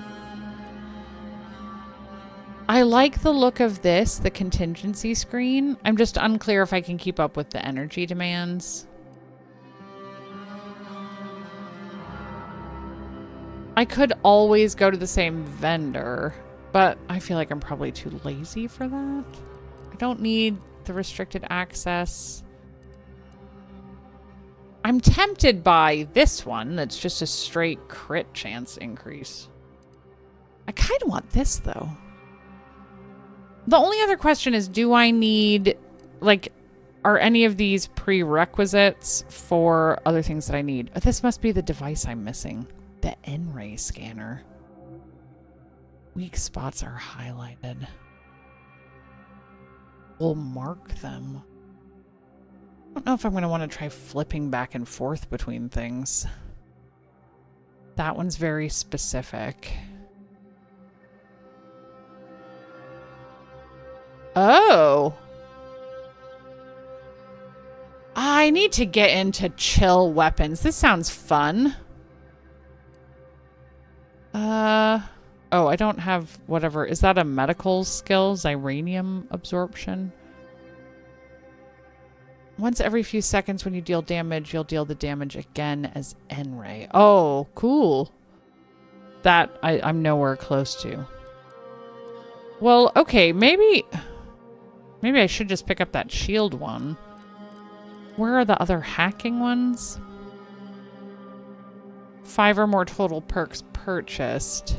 I like the look of this, the contingency screen. I'm just unclear if I can keep up with the energy demands. I could always go to the same vendor, but I feel like I'm probably too lazy for that. I don't need the restricted access. I'm tempted by this one that's just a straight crit chance increase. I kind of want this, though. The only other question is, do I need, like, Are any of these prerequisites for other things that I need? Oh, this must be the device I'm missing. The N-ray scanner. Weak spots are highlighted. We'll mark them. I don't know if I'm going to want to try flipping back and forth between things. That one's very specific. Oh! I need to get into chill weapons. This sounds fun. Oh, I don't have whatever. Is that a medical skill? Xyranium absorption? Once every few seconds when you deal damage, you'll deal the damage again as N-ray. Oh, cool. That I'm nowhere close to. Well, okay, maybe I should just pick up that shield one. Where are the other hacking ones? 5 or more total perks purchased.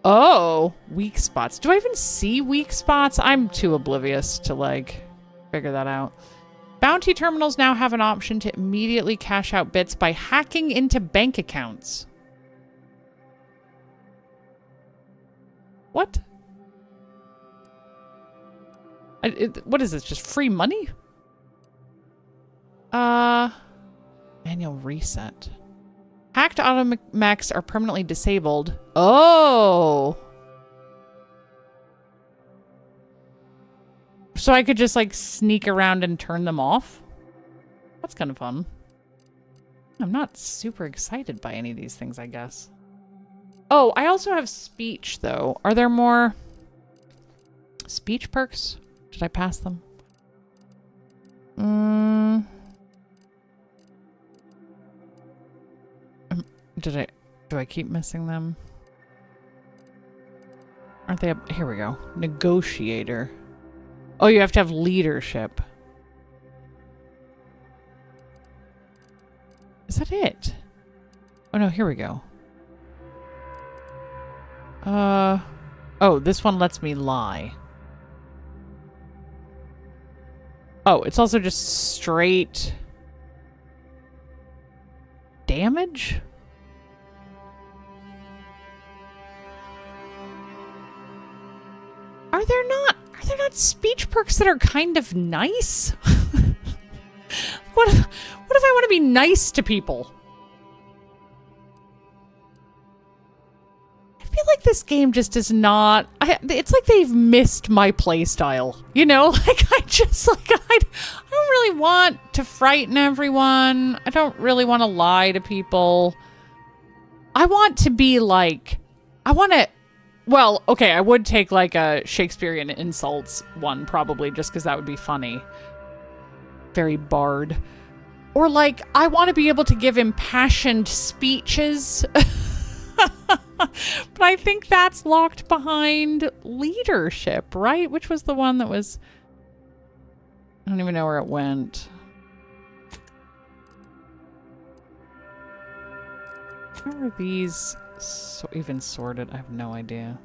Oh, weak spots. Do I even see weak spots? I'm too oblivious to, like, figure that out. Bounty terminals now have an option to immediately cash out bits by hacking into bank accounts. What? What is this? Just free money? Manual reset. Hacked automechs are permanently disabled. Oh! So I could just, like, sneak around and turn them off? That's kind of fun. I'm not super excited by any of these things, I guess. Oh, I also have speech, though. Are there more speech perks? Did I pass them? Do I keep missing them? Aren't they up? Here we go. Negotiator. Oh, you have to have leadership. Is that it? Oh no, here we go. Oh, this one lets me lie. Oh, it's also just straight damage? Are there not speech perks that are kind of nice? What if I want to be nice to people? I feel like this game just does not... it's like they've missed my playstyle. You know? Like, I don't really want to frighten everyone. I don't really want to lie to people. I want to be like... Well, okay, I would take like a Shakespearean insults one probably just because that would be funny. Very bard. Or like, I want to be able to give impassioned speeches. But I think that's locked behind leadership, right? Which was the one that was... I don't even know where it went. How are these even sorted? I have no idea.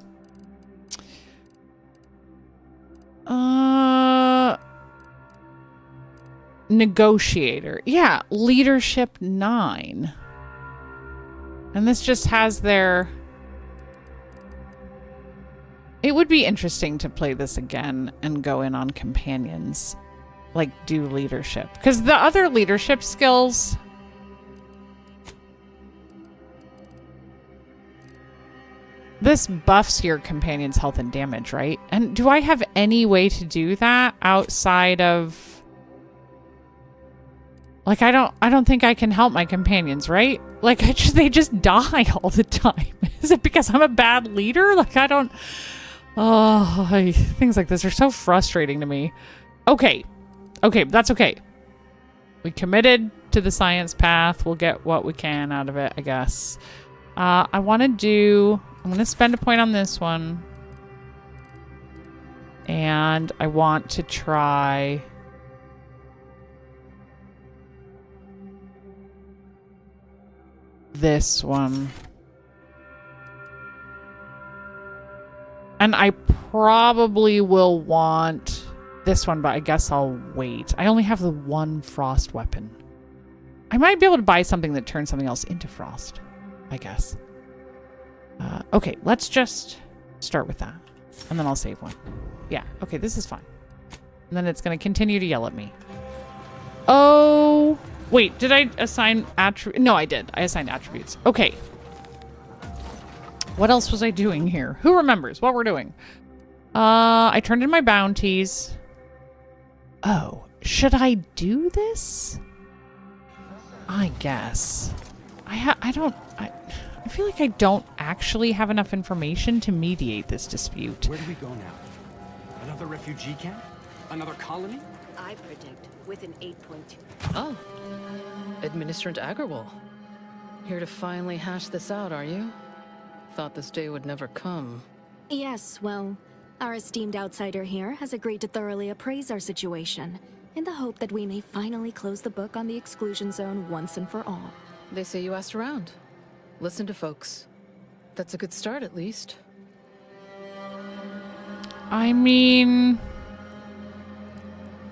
Negotiator. Yeah, leadership 9. And this just has their... It would be interesting to play this again and go in on companions. Like, do leadership. Because the other leadership skills... This buffs your companion's health and damage, right? And do I have any way to do that outside of... Like, I don't think I can help my companions, right? Like, they just die all the time. Is it because I'm a bad leader? Like, I don't... Oh, things like this are so frustrating to me. Okay. Okay, that's okay. We committed to the science path. We'll get what we can out of it, I guess. I want to do... I'm going to spend a point on this one. And I want to try... this one. And I probably will want this one, but I guess I'll wait. I only have the one frost weapon. I might be able to buy something that turns something else into frost, I guess. Okay, let's just start with that. And then I'll save one. Yeah, okay, this is fine. And then it's going to continue to yell at me. Oh, wait, did I assign attributes? No, I did. I assigned attributes. Okay. What else was I doing here? Who remembers what we're doing? I turned in my bounties. Oh, should I do this? I guess. I feel like I don't actually have enough information to mediate this dispute. Where do we go now? Another refugee camp? Another colony? I predict with an 8.2. Oh. Administrator Agarwal. Here to finally hash this out, are you? Thought this day would never come. Yes, well, our esteemed outsider here has agreed to thoroughly appraise our situation, in the hope that we may finally close the book on the exclusion zone once and for all. They say you asked around. Listen to folks. That's a good start, at least. I mean,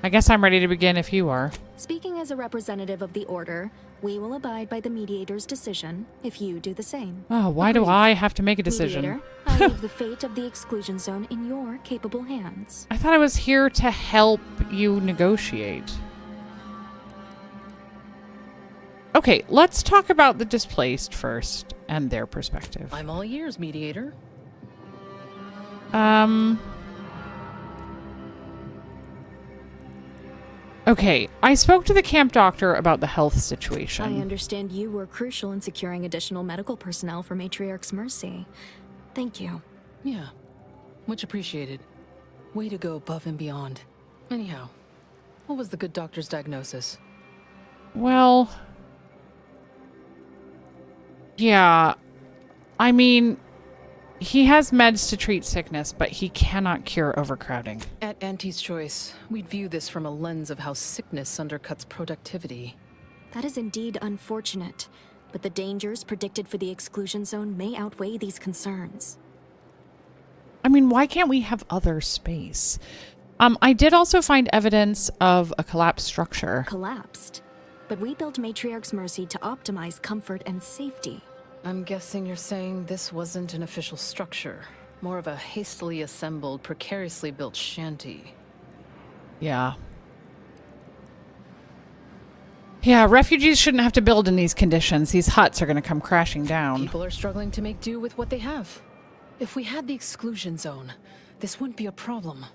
I guess I'm ready to begin if you are. Speaking as a representative of the Order, we will abide by the Mediator's decision if you do the same. Oh, why do I have to make a decision? Mediator, I leave the fate of the exclusion zone in your capable hands. I thought I was here to help you negotiate. Okay, let's talk about the displaced first and their perspective. I'm all ears, Mediator. Okay, I spoke to the camp doctor about the health situation. I understand you were crucial in securing additional medical personnel for Matriarch's Mercy. Thank you. Yeah, much appreciated. Way to go above and beyond. Anyhow, what was the good doctor's diagnosis? Well, yeah, I mean, he has meds to treat sickness, but he cannot cure overcrowding. At Auntie's choice, we'd view this from a lens of how sickness undercuts productivity. That is indeed unfortunate, but the dangers predicted for the exclusion zone may outweigh these concerns. I mean, why can't we have other space? I did also find evidence of a collapsed structure. Collapsed? But we built Matriarch's Mercy to optimize comfort and safety. I'm guessing you're saying this wasn't an official structure. More of a hastily assembled, precariously built shanty. Yeah. Yeah, refugees shouldn't have to build in these conditions. These huts are going to come crashing down. People are struggling to make do with what they have. If we had the exclusion zone, this wouldn't be a problem.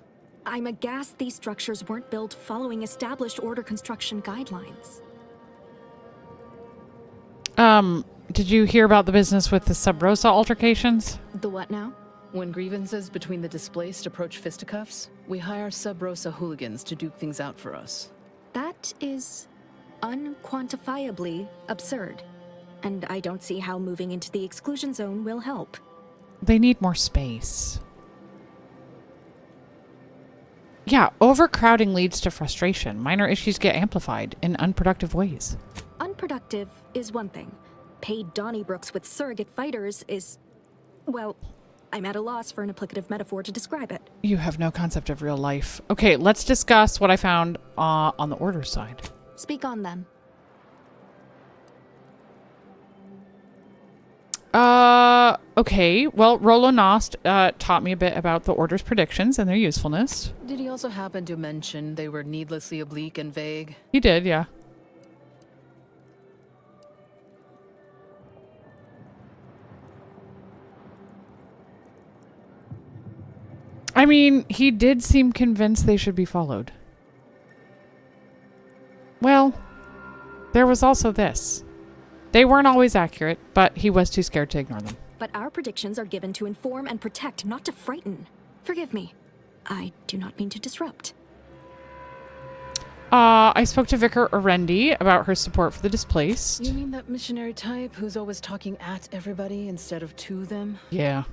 I'm aghast these structures weren't built following established Order construction guidelines. Did you hear about the business with the Sub Rosa altercations? The what now? When grievances between the displaced approach fisticuffs, we hire Sub Rosa hooligans to duke things out for us. That is unquantifiably absurd. And I don't see how moving into the exclusion zone will help. They need more space. Yeah, overcrowding leads to frustration. Minor issues get amplified in unproductive ways. Unproductive is one thing. Paid Donnybrooks with surrogate fighters is... well, I'm at a loss for an applicative metaphor to describe it. You have no concept of real life. Okay, let's discuss what I found on the Order side. Speak on then. Okay. Well, Rolo Nost taught me a bit about the Order's predictions and their usefulness. Did he also happen to mention they were needlessly oblique and vague? He did, yeah. I mean, he did seem convinced they should be followed. Well, there was also this. They weren't always accurate, but he was too scared to ignore them. But our predictions are given to inform and protect, not to frighten. Forgive me. I do not mean to disrupt. I spoke to Vicar Orendi about her support for the displaced. You mean that missionary type who's always talking at everybody instead of to them? Yeah.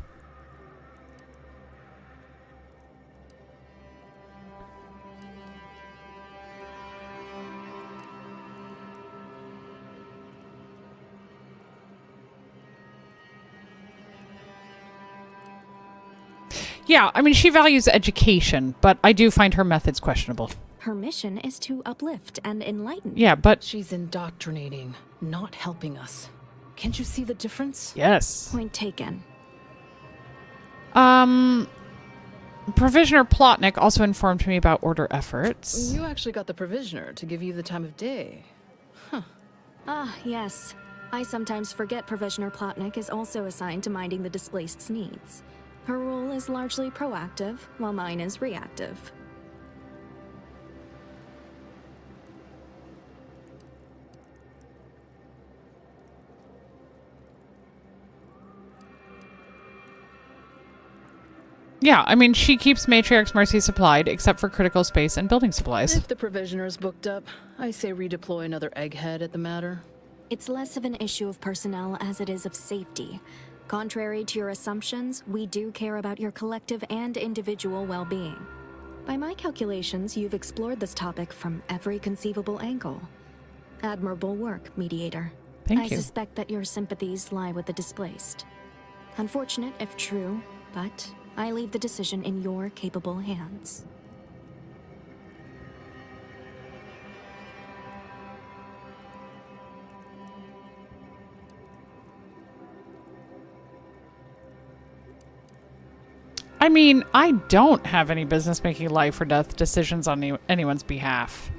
Yeah, I mean, she values education, but I do find her methods questionable. Her mission is to uplift and enlighten. Yeah, but... She's indoctrinating, not helping us. Can't you see the difference? Yes. Point taken. Provisioner Plotnik also informed me about Order efforts. You actually got the Provisioner to give you the time of day. Huh. Ah, yes. I sometimes forget Provisioner Plotnik is also assigned to minding the displaced's needs. Her role is largely proactive, while mine is reactive. Yeah, I mean, she keeps Matriarch's Mercy supplied, except for critical space and building supplies. If the Provisioner's booked up, I say redeploy another egghead at the matter. It's less of an issue of personnel as it is of safety. Contrary to your assumptions, we do care about your collective and individual well-being. By my calculations, you've explored this topic from every conceivable angle. Admirable work, Mediator. Thank you. I suspect that your sympathies lie with the displaced. Unfortunate if true, but I leave the decision in your capable hands. I mean, I don't have any business making life or death decisions on anyone's behalf.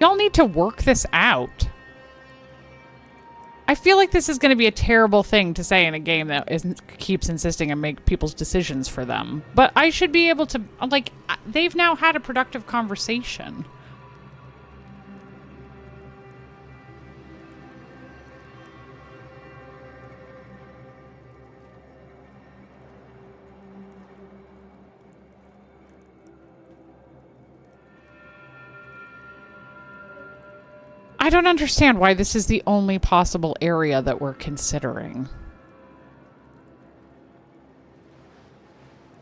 Y'all need to work this out. I feel like this is going to be a terrible thing to say in a game that keeps insisting and make people's decisions for them. But I should be able to, like, they've now had a productive conversation. I don't understand why this is the only possible area that we're considering.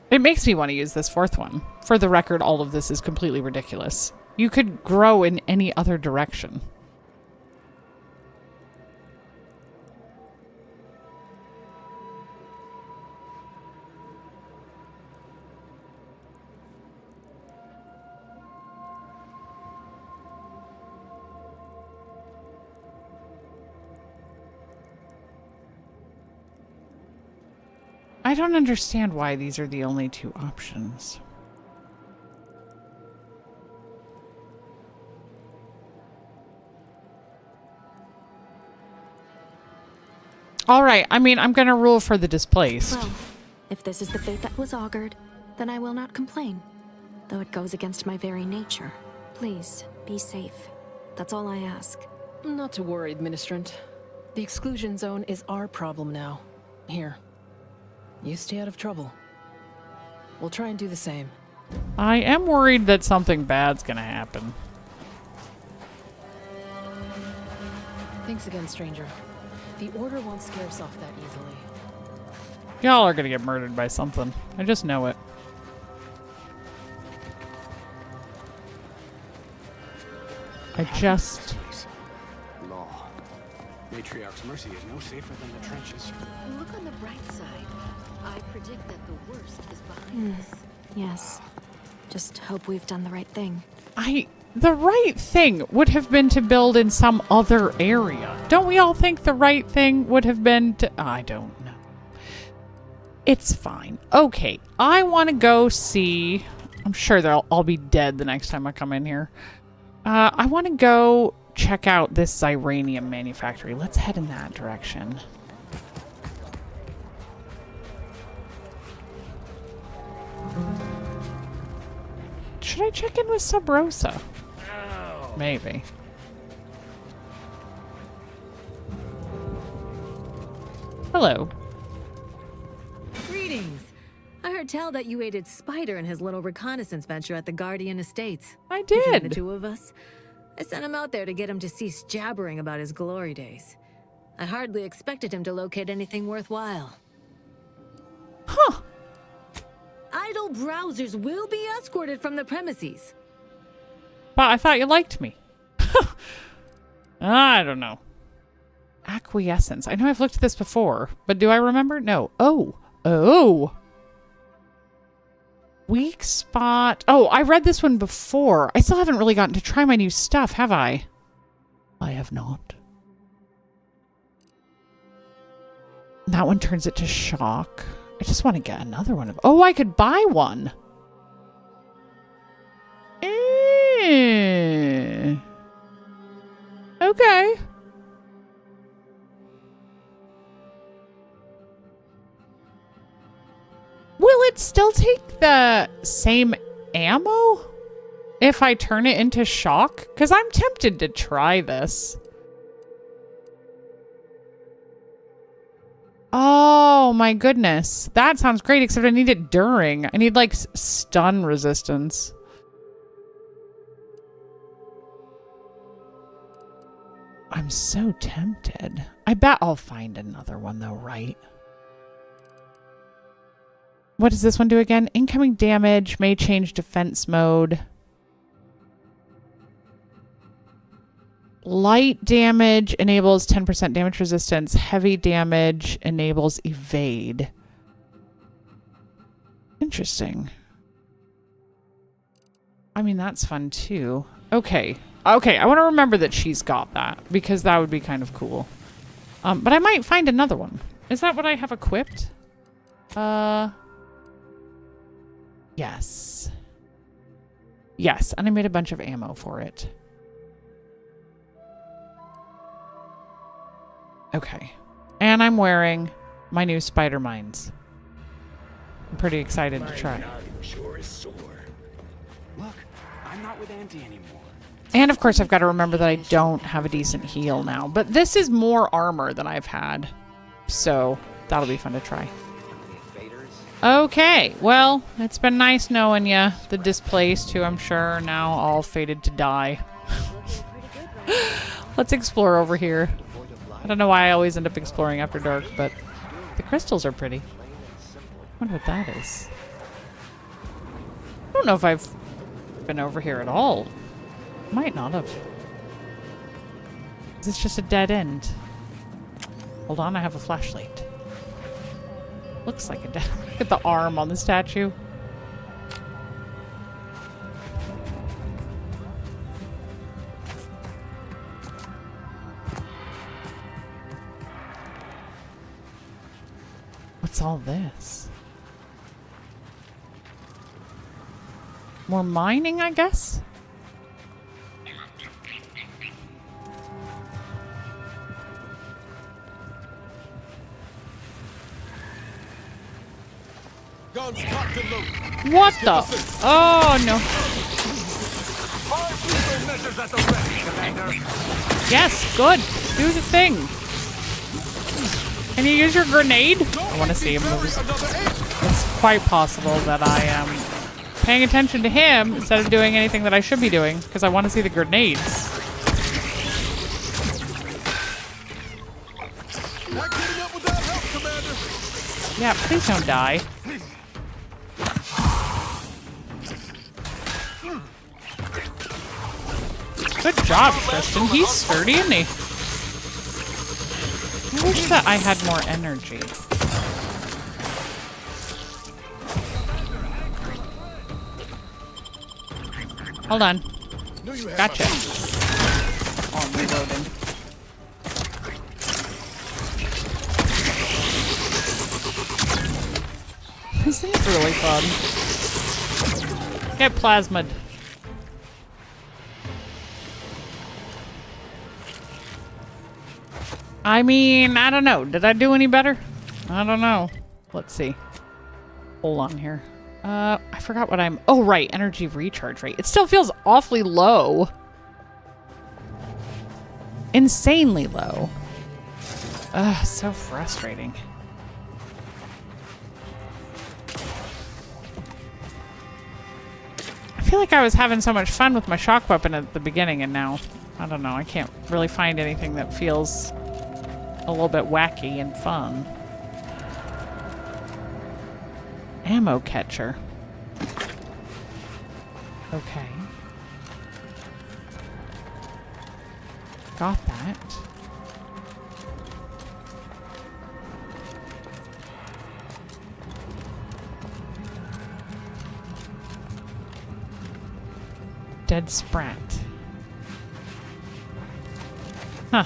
It makes me want to use this fourth one. For the record, all of this is completely ridiculous. You could grow in any other direction. I don't understand why these are the only two options. All right, I mean, I'm going to rule for the displaced. Well, if this is the fate that was augured, then I will not complain, though it goes against my very nature. Please, be safe. That's all I ask. Not to worry, Administrant. The exclusion zone is our problem now. Here. You stay out of trouble. We'll try and do the same. I am worried that something bad's gonna happen. Thanks again, stranger. The Order won't scare us off that easily. Y'all are gonna get murdered by something. I just know it. I just... Law. Matriarch's Mercy is no safer than the trenches. Look on the bright side. I predict that the worst is behind us. Yes. Just hope we've done the right thing. The right thing would have been to build in some other area. Don't we all think the right thing would have been to... I don't know. It's fine. Okay, I want to go see... I'm sure they'll all be dead the next time I come in here. I want to go check out this Zyranium manufactory. Let's head in that direction. Should I check in with Sub Rosa? Oh. Maybe. Hello. Greetings. I heard tell that you aided Spider in his little reconnaissance venture at the Guardian Estates. I Between did. the two of us, I sent him out there to get him to cease jabbering about his glory days. I hardly expected him to locate anything worthwhile. Huh. Idle browsers will be escorted from the premises. But I thought you liked me. I don't know. Acquiescence. I know I've looked at this before, but do I remember? No. Oh. Weak spot. Oh, I read this one before. I still haven't really gotten to try my new stuff, have I? I have not. That one turns it to shock. I just want to get another one of. Oh, I could buy one. Okay. Will it still take the same ammo if I turn it into shock? Because I'm tempted to try this. Oh my goodness. That sounds great, except I need it during. I need like stun resistance. I'm so tempted. I bet I'll find another one though, right? What does this one do again? Incoming damage may change defense mode. Light damage enables 10% damage resistance. Heavy damage enables evade. Interesting. I mean, that's fun too. Okay. Okay, I want to remember that she's got that, because that would be kind of cool. But I might find another one. Is that what I have equipped? Yes. Yes, and I made a bunch of ammo for it. Okay. And I'm wearing my new spider mines. I'm pretty excited to try. Sure is sore. Look, I'm not with Auntie anymore. And of course, I've got to remember that I don't have a decent heal now. But this is more armor than I've had. So that'll be fun to try. Okay, well, it's been nice knowing you. The displaced, who I'm sure are now all fated to die. Let's explore over here. I don't know why I always end up exploring after dark, but the crystals are pretty. I wonder what that is. I don't know if I've been over here at all. Might not have. Is this just a dead end? Hold on, I have a flashlight. Looks like a dead. Look at the arm on the statue. What's all this? More mining, I guess? What the? Oh no. Yes, good. Do the thing. Can you use your grenade? I want to see him move. It's quite possible that I am paying attention to him instead of doing anything that I should be doing, because I want to see the grenades. Yeah, please don't die. Good job, Tristan. He's sturdy, isn't he? I wish that I had more energy. Hold on. Gotcha. Oh, I'm reloading. This thing's really fun. Get plasmid. I mean, I don't know. Did I do any better? I don't know. Let's see. Hold on here. I forgot what I'm... Oh, right. Energy recharge rate. It still feels awfully low. Insanely low. Ugh, so frustrating. I feel like I was having so much fun with my shock weapon at the beginning, and now, I don't know, I can't really find anything that feels a little bit wacky and fun. Ammo catcher. Okay. Got that. Dead sprat. Huh.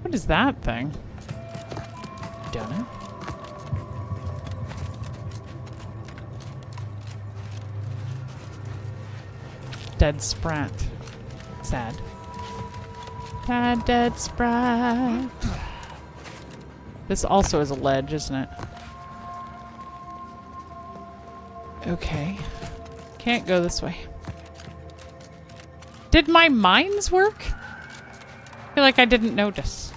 What is that thing? Don't know. Dead sprat. Sad. Bad dead sprat. This also is a ledge, isn't it? Okay. Can't go this way. Did my mines work? I feel like I didn't notice.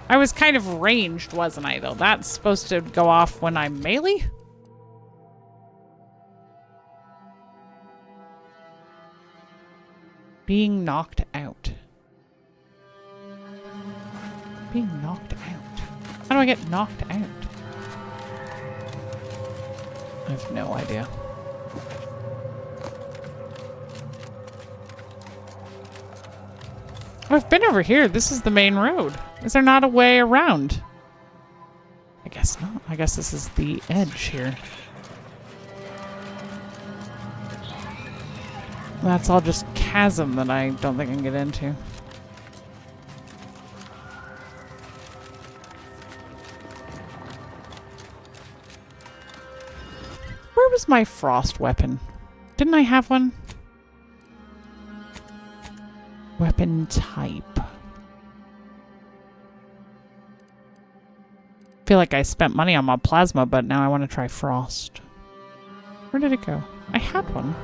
I was kind of ranged, wasn't I, though? That's supposed to go off when I'm melee? Being knocked out. Being knocked out. How do I get knocked out? I have no idea. Oh, I've been over here. This is the main road. Is there not a way around? I guess not. I guess this is the edge here. That's all just chasm that I don't think I can get into. Where was my frost weapon? Didn't I have one? Weapon type. Feel like I spent money on my plasma, but now I want to try frost. Where did it go? I had one.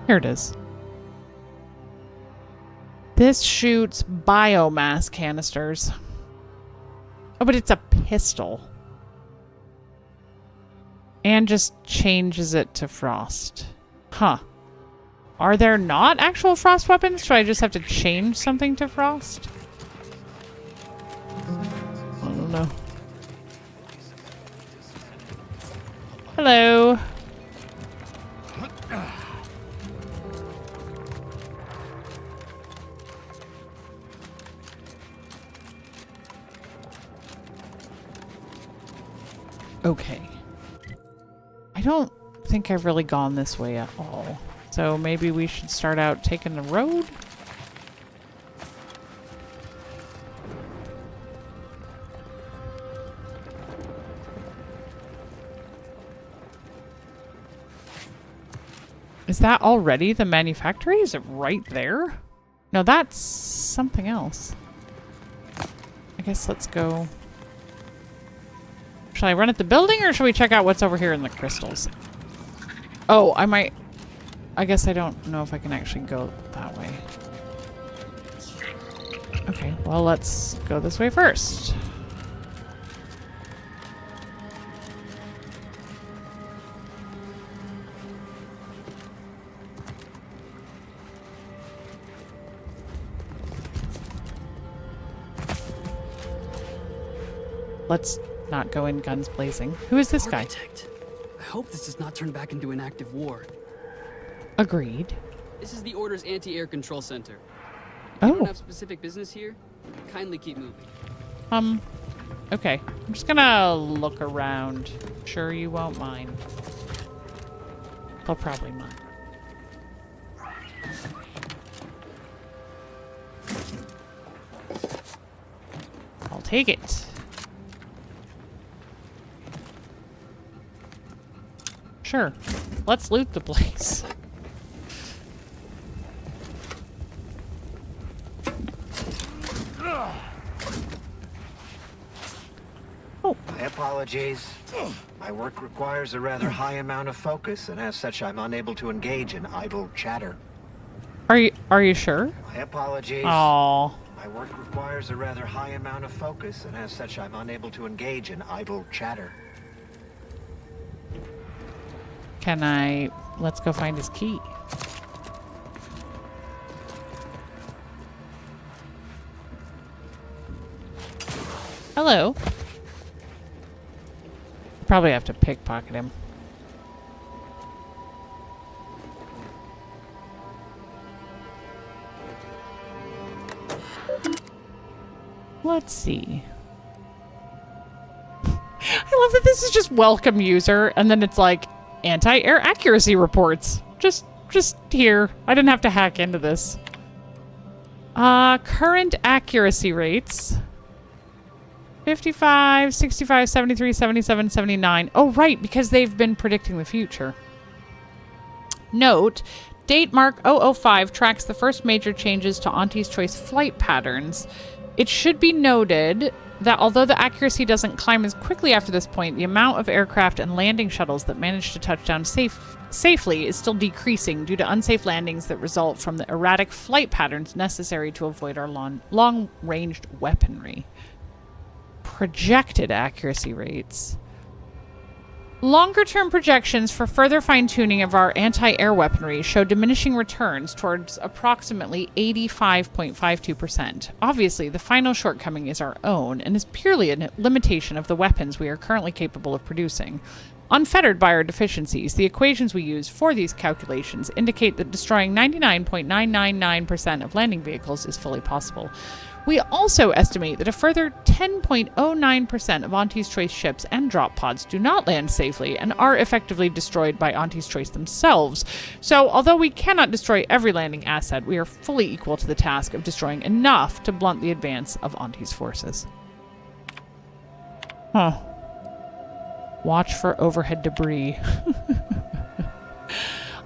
Here it is. This shoots biomass canisters. Oh, but it's a pistol. And just changes it to frost. Huh. Are there not actual frost weapons? Do I just have to change something to frost? I don't know. Hello. Okay. I don't think I've really gone this way at all. So maybe we should start out taking the road? Is that already the manufactory? Is it right there? No, that's something else. I guess let's go. Shall I run at the building or should we check out what's over here in the crystals? Oh, I might. I guess I don't know if I can actually go that way. Okay, well, let's go this way first. Let's not go in guns blazing. Who is this guy? I hope this does not turn back into an active war. Agreed. This is the Order's anti-air control center. If Oh. you don't have specific business here, kindly keep moving. Okay. I'm just gonna look around. Sure you won't mind. They'll probably mind. I'll take it. Sure. Let's loot the place. Oh. My apologies. My work requires a rather high amount of focus, and as such, I'm unable to engage in idle chatter. Are you sure? My apologies. Aww. My work requires a rather high amount of focus, and as such, I'm unable to engage in idle chatter. Can I... Let's go find his key. Hello. Probably have to pickpocket him. Let's see. I love that this is just welcome user, and then it's like anti-air accuracy reports. Just here. I didn't have to hack into this. Current accuracy rates. 55, 65, 73, 77, 79. Oh, right, because they've been predicting the future. Note, date mark 005 tracks the first major changes to Auntie's Choice flight patterns. It should be noted that although the accuracy doesn't climb as quickly after this point, the amount of aircraft and landing shuttles that manage to touch down safely is still decreasing due to unsafe landings that result from the erratic flight patterns necessary to avoid our long-ranged weaponry. Projected accuracy rates. Longer-term projections for further fine-tuning of our anti-air weaponry show diminishing returns towards approximately 85.52%. Obviously, the final shortcoming is our own and is purely a limitation of the weapons we are currently capable of producing. Unfettered by our deficiencies, the equations we use for these calculations indicate that destroying 99.999% of landing vehicles is fully possible. We also estimate that a further 10.09% of Auntie's Choice ships and drop pods do not land safely and are effectively destroyed by Auntie's Choice themselves. So, although we cannot destroy every landing asset, we are fully equal to the task of destroying enough to blunt the advance of Auntie's forces. Huh. Watch for overhead debris.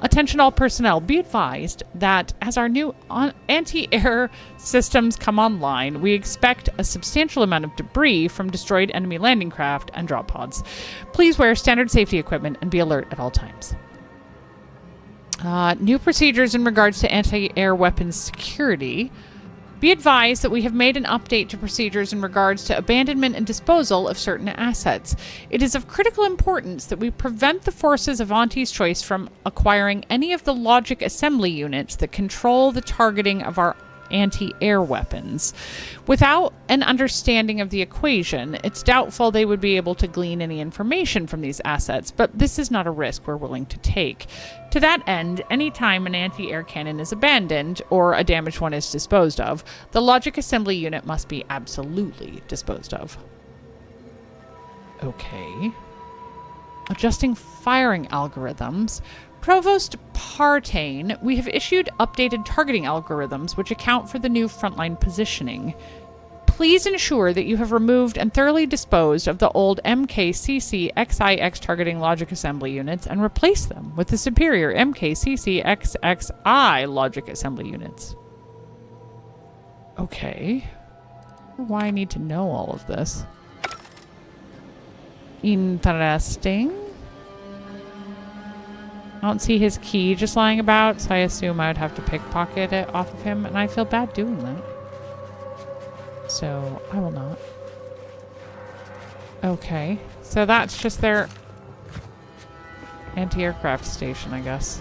Attention all personnel, be advised that as our new anti-air systems come online, we expect a substantial amount of debris from destroyed enemy landing craft and drop pods. Please wear standard safety equipment and be alert at all times. New procedures in regards to anti-air weapons security. Be advised that we have made an update to procedures in regards to abandonment and disposal of certain assets. It is of critical importance that we prevent the forces of Auntie's Choice from acquiring any of the logic assembly units that control the targeting of our anti-air weapons. Without an understanding of the equation, it's doubtful they would be able to glean any information from these assets, but this is not a risk we're willing to take. To that end, any time an anti-air cannon is abandoned, or a damaged one is disposed of, the logic assembly unit must be absolutely disposed of. Okay. Adjusting firing algorithms. Provost Partain, we have issued updated targeting algorithms which account for the new frontline positioning. Please ensure that you have removed and thoroughly disposed of the old MKCC-XIX targeting logic assembly units and replaced them with the superior MKCC-XXI logic assembly units. Okay. Why I need to know all of this? Interesting. I don't see his key just lying about, so I assume I would have to pickpocket it off of him, and I feel bad doing that. So, I will not. Okay. So that's just their anti-aircraft station, I guess.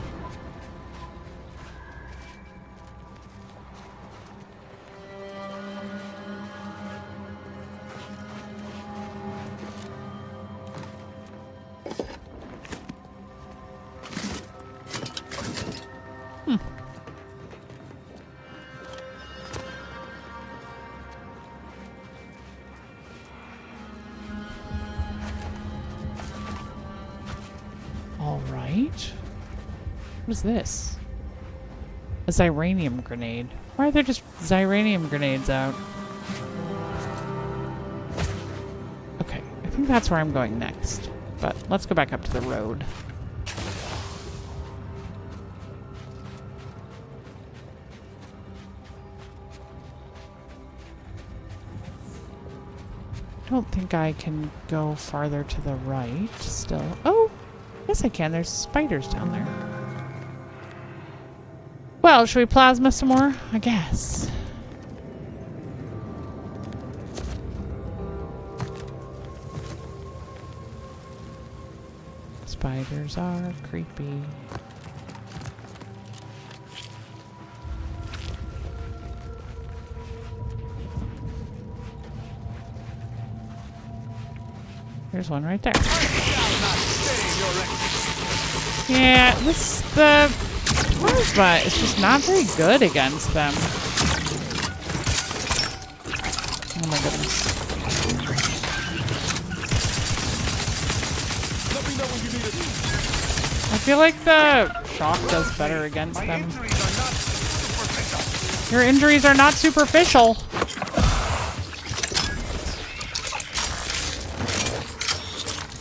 What is this? A Xyranium grenade. Why are there just Xyranium grenades out? Okay, I think that's where I'm going next. But let's go back up to the road. I don't think I can go farther to the right still. Oh, yes I can. There's spiders down there. Well, should we plasma some more? I guess. Spiders are creepy. There's one right there. Yeah, the plasma is just not very good against them. Oh my goodness. Let me know when you need it. I feel like the shock does better against them. Your injuries are not superficial.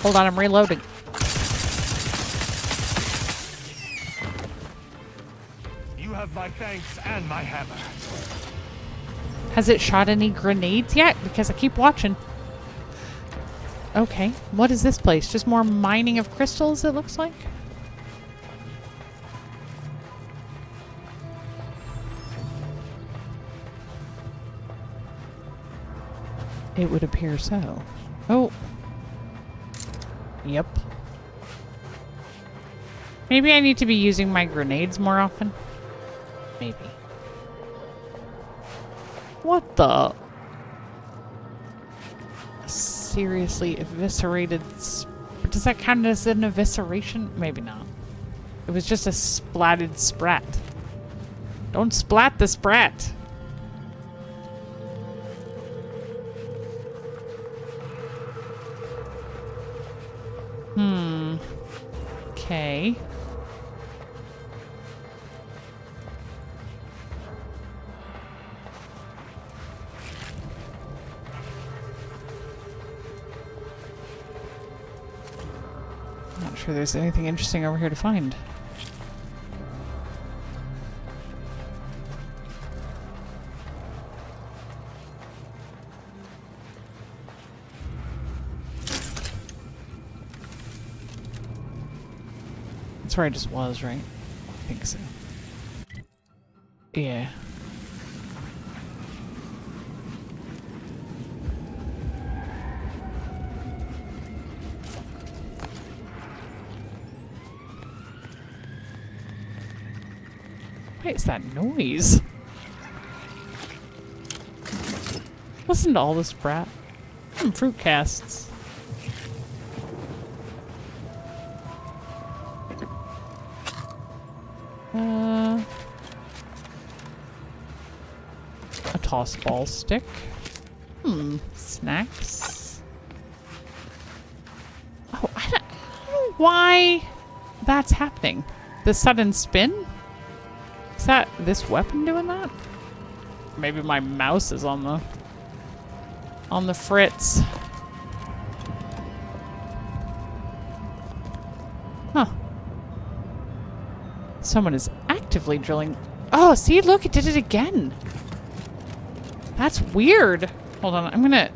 Hold on, I'm reloading. You have my thanks and my hammer. Has it shot any grenades yet? Because I keep watching. Okay, what is this place? Just more mining of crystals, it looks like? It would appear so. Oh. Yep. Maybe I need to be using my grenades more often. Maybe. What the? Seriously, eviscerated. Does that count as an evisceration? Maybe not. It was just a splatted sprat. Don't splat the sprat. Okay. Not sure there's anything interesting over here to find. That's where I just was, right? I think so. Yeah. What is that noise? Listen to all this brat. Fruit casts. A toss ball stick. Snacks. Oh, I don't know why that's happening. The sudden spin? Is that this weapon doing that? Maybe my mouse is on the fritz. Huh. Someone is actively drilling. Oh, see, look, it did it again. That's weird. Hold on, I'm gonna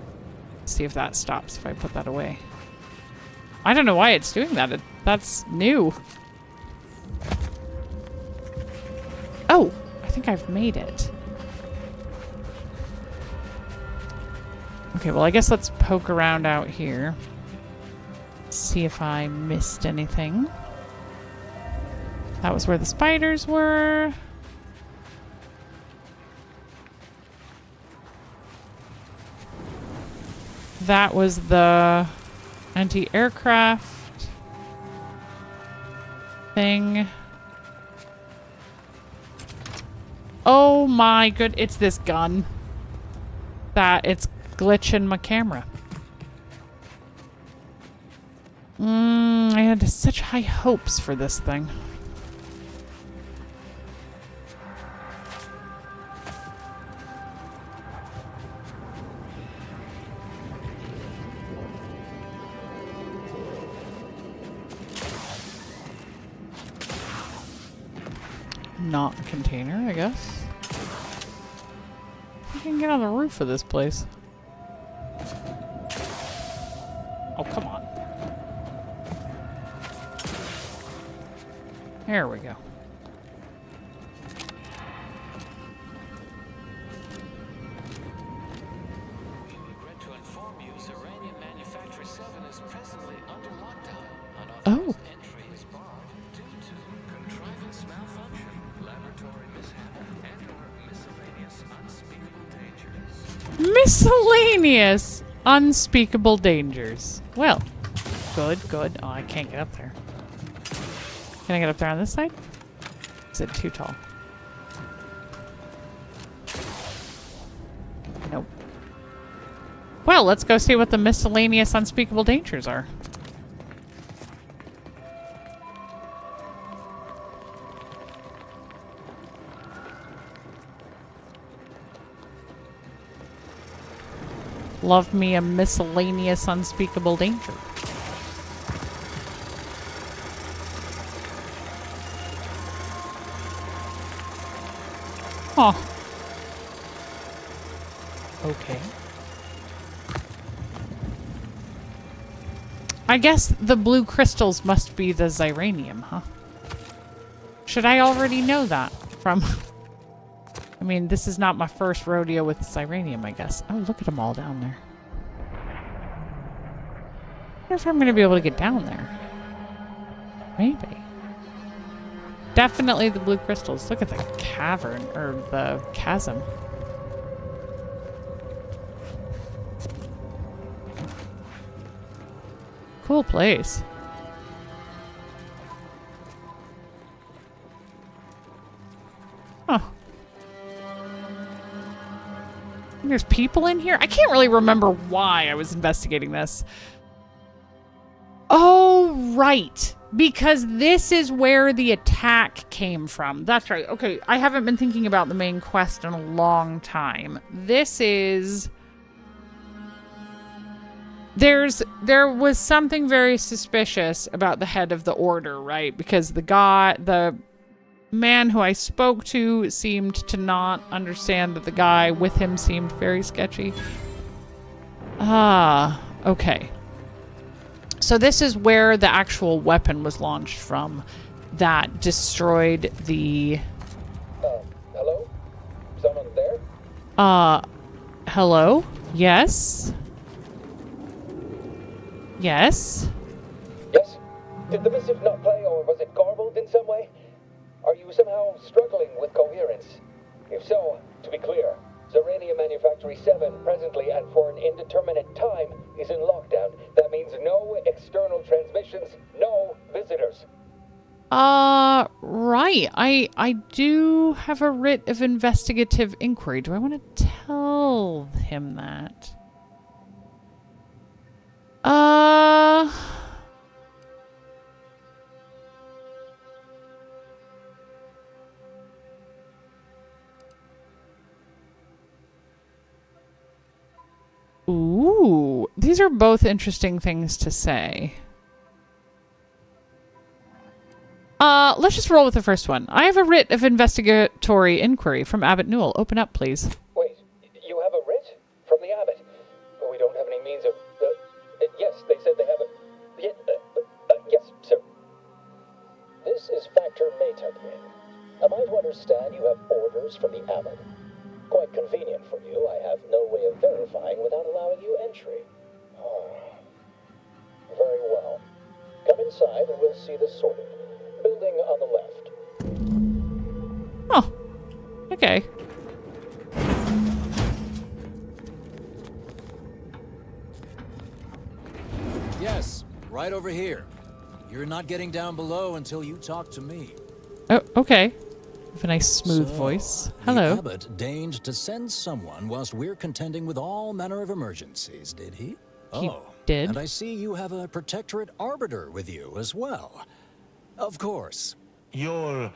see if that stops if I put that away. I don't know why it's doing that. That's new. Oh, I think I've made it. Okay, well, I guess let's poke around out here. See if I missed anything. That was where the spiders were. That was the anti-aircraft thing. Oh my good, it's this gun. It's glitching my camera. I had such high hopes for this thing. Not a container, I guess. I can get on the roof of this place. Oh, come on. There we go. Oh. Miscellaneous unspeakable dangers. Well, good. Oh, I can't get up there. Can I get up there on this side? Is it too tall? Nope. Well, let's go see what the miscellaneous unspeakable dangers are. Love me a miscellaneous unspeakable danger. Oh. Okay. I guess the blue crystals must be the Xyranium, huh? Should I already know that from... I mean, this is not my first rodeo with Xyranium, I guess. Oh, look at them all down there. I wonder if I'm going to be able to get down there. Maybe. Definitely the blue crystals. Look at the cavern, or the chasm. Cool place. Huh. There's people in here? I can't really remember why I was investigating this. Oh, right. Because this is where the attack came from. That's right. Okay, I haven't been thinking about the main quest in a long time. This is... There was something very suspicious about the head of the order, right? Because the man who I spoke to seemed to not understand that the guy with him seemed very sketchy. Ah, okay. So this is where the actual weapon was launched from that destroyed the... hello? Someone there? Hello? Yes? Yes? Yes? Did the missive not play, or was it garbled in some way? Are you somehow struggling with coherence? If so, to be clear, Xyranium Manufactory 7 presently and for an indeterminate time is in lockdown. That means no external transmissions, no visitors. Right. I do have a writ of investigative inquiry. Do I want to tell him that? Ooh, these are both interesting things to say. Let's just roll with the first one. I have a writ of investigatory inquiry from Abbot Newell. Open up, please. Wait, you have a writ? From the Abbot? But we don't have any means of... yes, they said they have a... yes, sir. This is Factor Maytuckian. Am I to understand you have orders from the Abbot? Quite convenient for you. I have no way of verifying without allowing you entry. Oh. Very well. Come inside and we'll see this sorted. Building on the left. Oh. Okay. Yes, right over here. You're not getting down below until you talk to me. Oh, okay. With a nice smooth voice. Hello. The Abbot deigned to send someone whilst we're contending with all manner of emergencies, did he? He did. And I see you have a Protectorate Arbiter with you as well. Of course. Your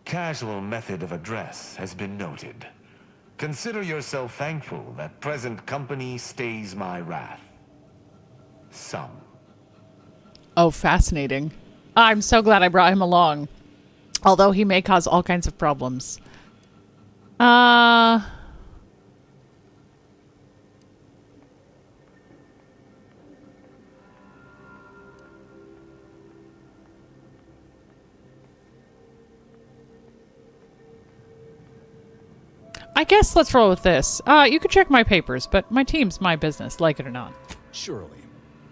casual method of address has been noted. Consider yourself thankful that present company stays my wrath. Some. Oh, fascinating. I'm so glad I brought him along. Although he may cause all kinds of problems. I guess let's roll with this. You could check my papers, but my team's my business, like it or not. Surely.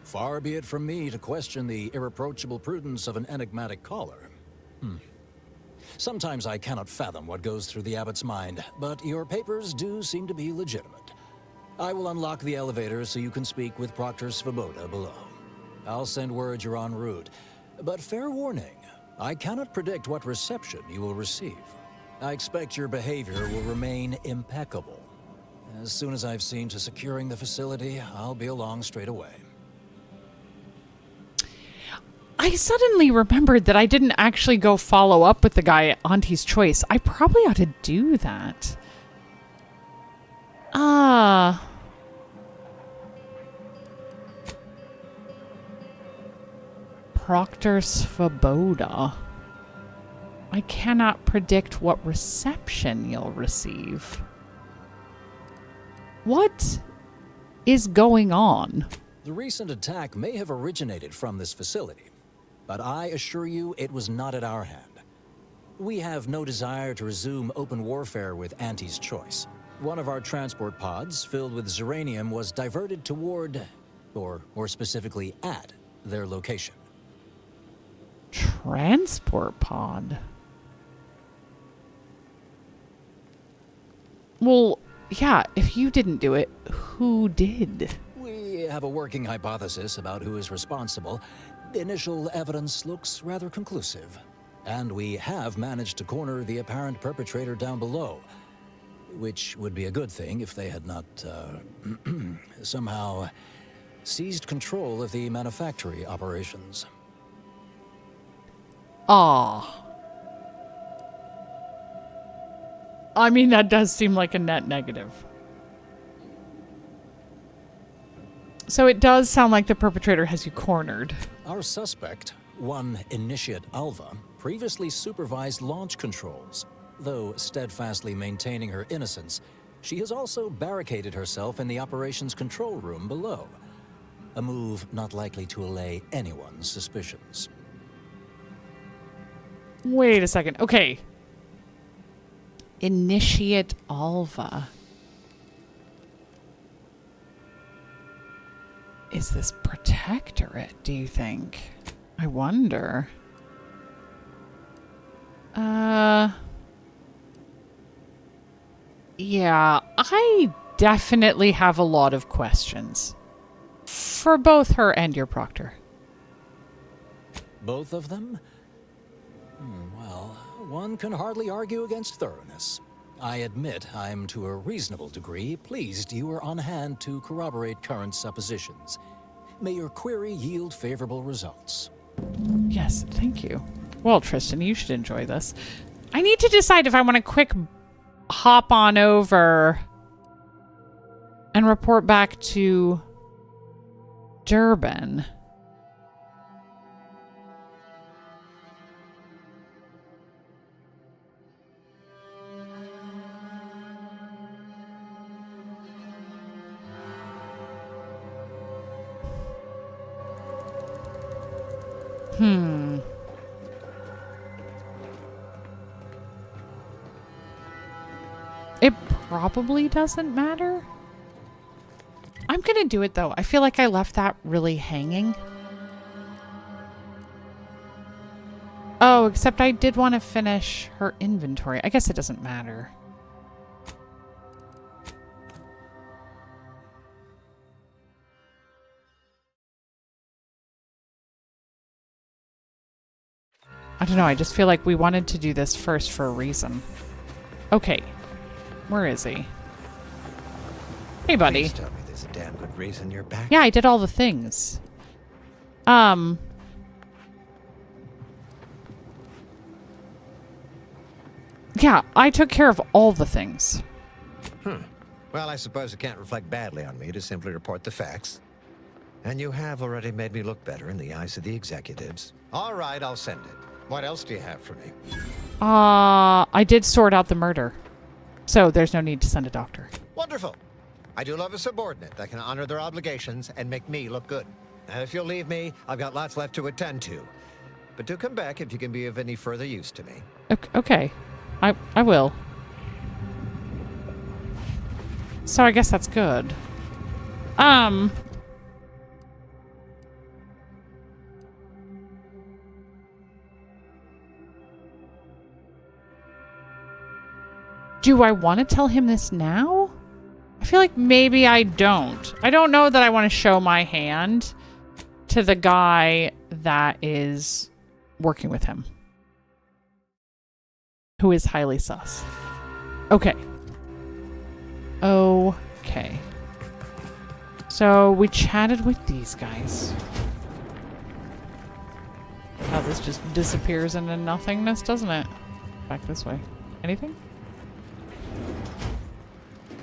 Far be it from me to question the irreproachable prudence of an enigmatic caller. Sometimes I cannot fathom what goes through the Abbot's mind, but your papers do seem to be legitimate. I will unlock the elevator so you can speak with Proctor Svoboda below. I'll send word you're en route, but fair warning, I cannot predict what reception you will receive. I expect your behavior will remain impeccable. As soon as I've seen to securing the facility, I'll be along straight away. I suddenly remembered that I didn't actually go follow up with the guy at Auntie's Choice. I probably ought to do that. Proctor Svoboda. I cannot predict what reception you'll receive. What is going on? The recent attack may have originated from this facility, but I assure you it was not at our hand. We have no desire to resume open warfare with Auntie's Choice. One of our transport pods filled with Zeranium was diverted toward, or more specifically at, their location. Transport pod? Well, yeah, if you didn't do it, who did? We have a working hypothesis about who is responsible. The initial evidence looks rather conclusive. And we have managed to corner the apparent perpetrator down below, which would be a good thing if they had not, somehow seized control of the manufactory operations. I mean, that does seem like a net negative. So it does sound like the perpetrator has you cornered. Our suspect, one Initiate Alva, previously supervised launch controls. Though steadfastly maintaining her innocence, she has also barricaded herself in the operations control room below. A move not likely to allay anyone's suspicions. Wait a second. Okay. Initiate Alva. Is this Protectorate, do you think? I wonder. Yeah, I definitely have a lot of questions. For both her and your proctor. Both of them? Well, one can hardly argue against thoroughness. I admit I'm to a reasonable degree pleased you are on hand to corroborate current suppositions. May your query yield favorable results. Yes, thank you. Well, Tristan, you should enjoy this. I need to decide if I want to quick hop on over and report back to Durban. It probably doesn't matter. I'm gonna do it though. I feel like I left that really hanging. Oh, except I did want to finish her inventory. I guess it doesn't matter. I don't know, I just feel like we wanted to do this first for a reason. Okay. Where is he? Hey, buddy. Please tell me there's a damn good reason you're back. Yeah, I did all the things. Yeah, I took care of all the things. Well, I suppose it can't reflect badly on me to simply report the facts. And you have already made me look better in the eyes of the executives. All right, I'll send it. What else do you have for me? I did sort out the murder. So there's no need to send a doctor. Wonderful. I do love a subordinate that can honor their obligations and make me look good. And if you'll leave me, I've got lots left to attend to. But do come back if you can be of any further use to me. Okay. I will. So I guess that's good. Do I want to tell him this now? I feel like maybe I don't. I don't know that I want to show my hand to the guy that is working with him, who is highly sus. Okay. Okay. So we chatted with these guys. Oh, this just disappears into nothingness, doesn't it? Back this way. Anything?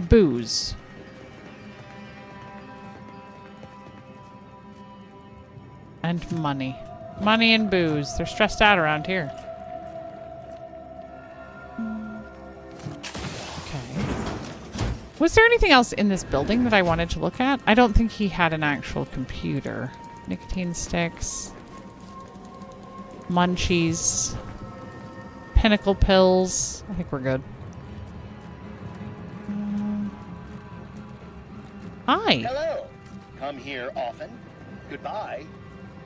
Booze. And money. Money and booze. They're stressed out around here. Okay. Was there anything else in this building that I wanted to look at? I don't think he had an actual computer. Nicotine sticks. Munchies. Pinnacle pills. I think we're good. Hi. Hello. Come here often. Goodbye.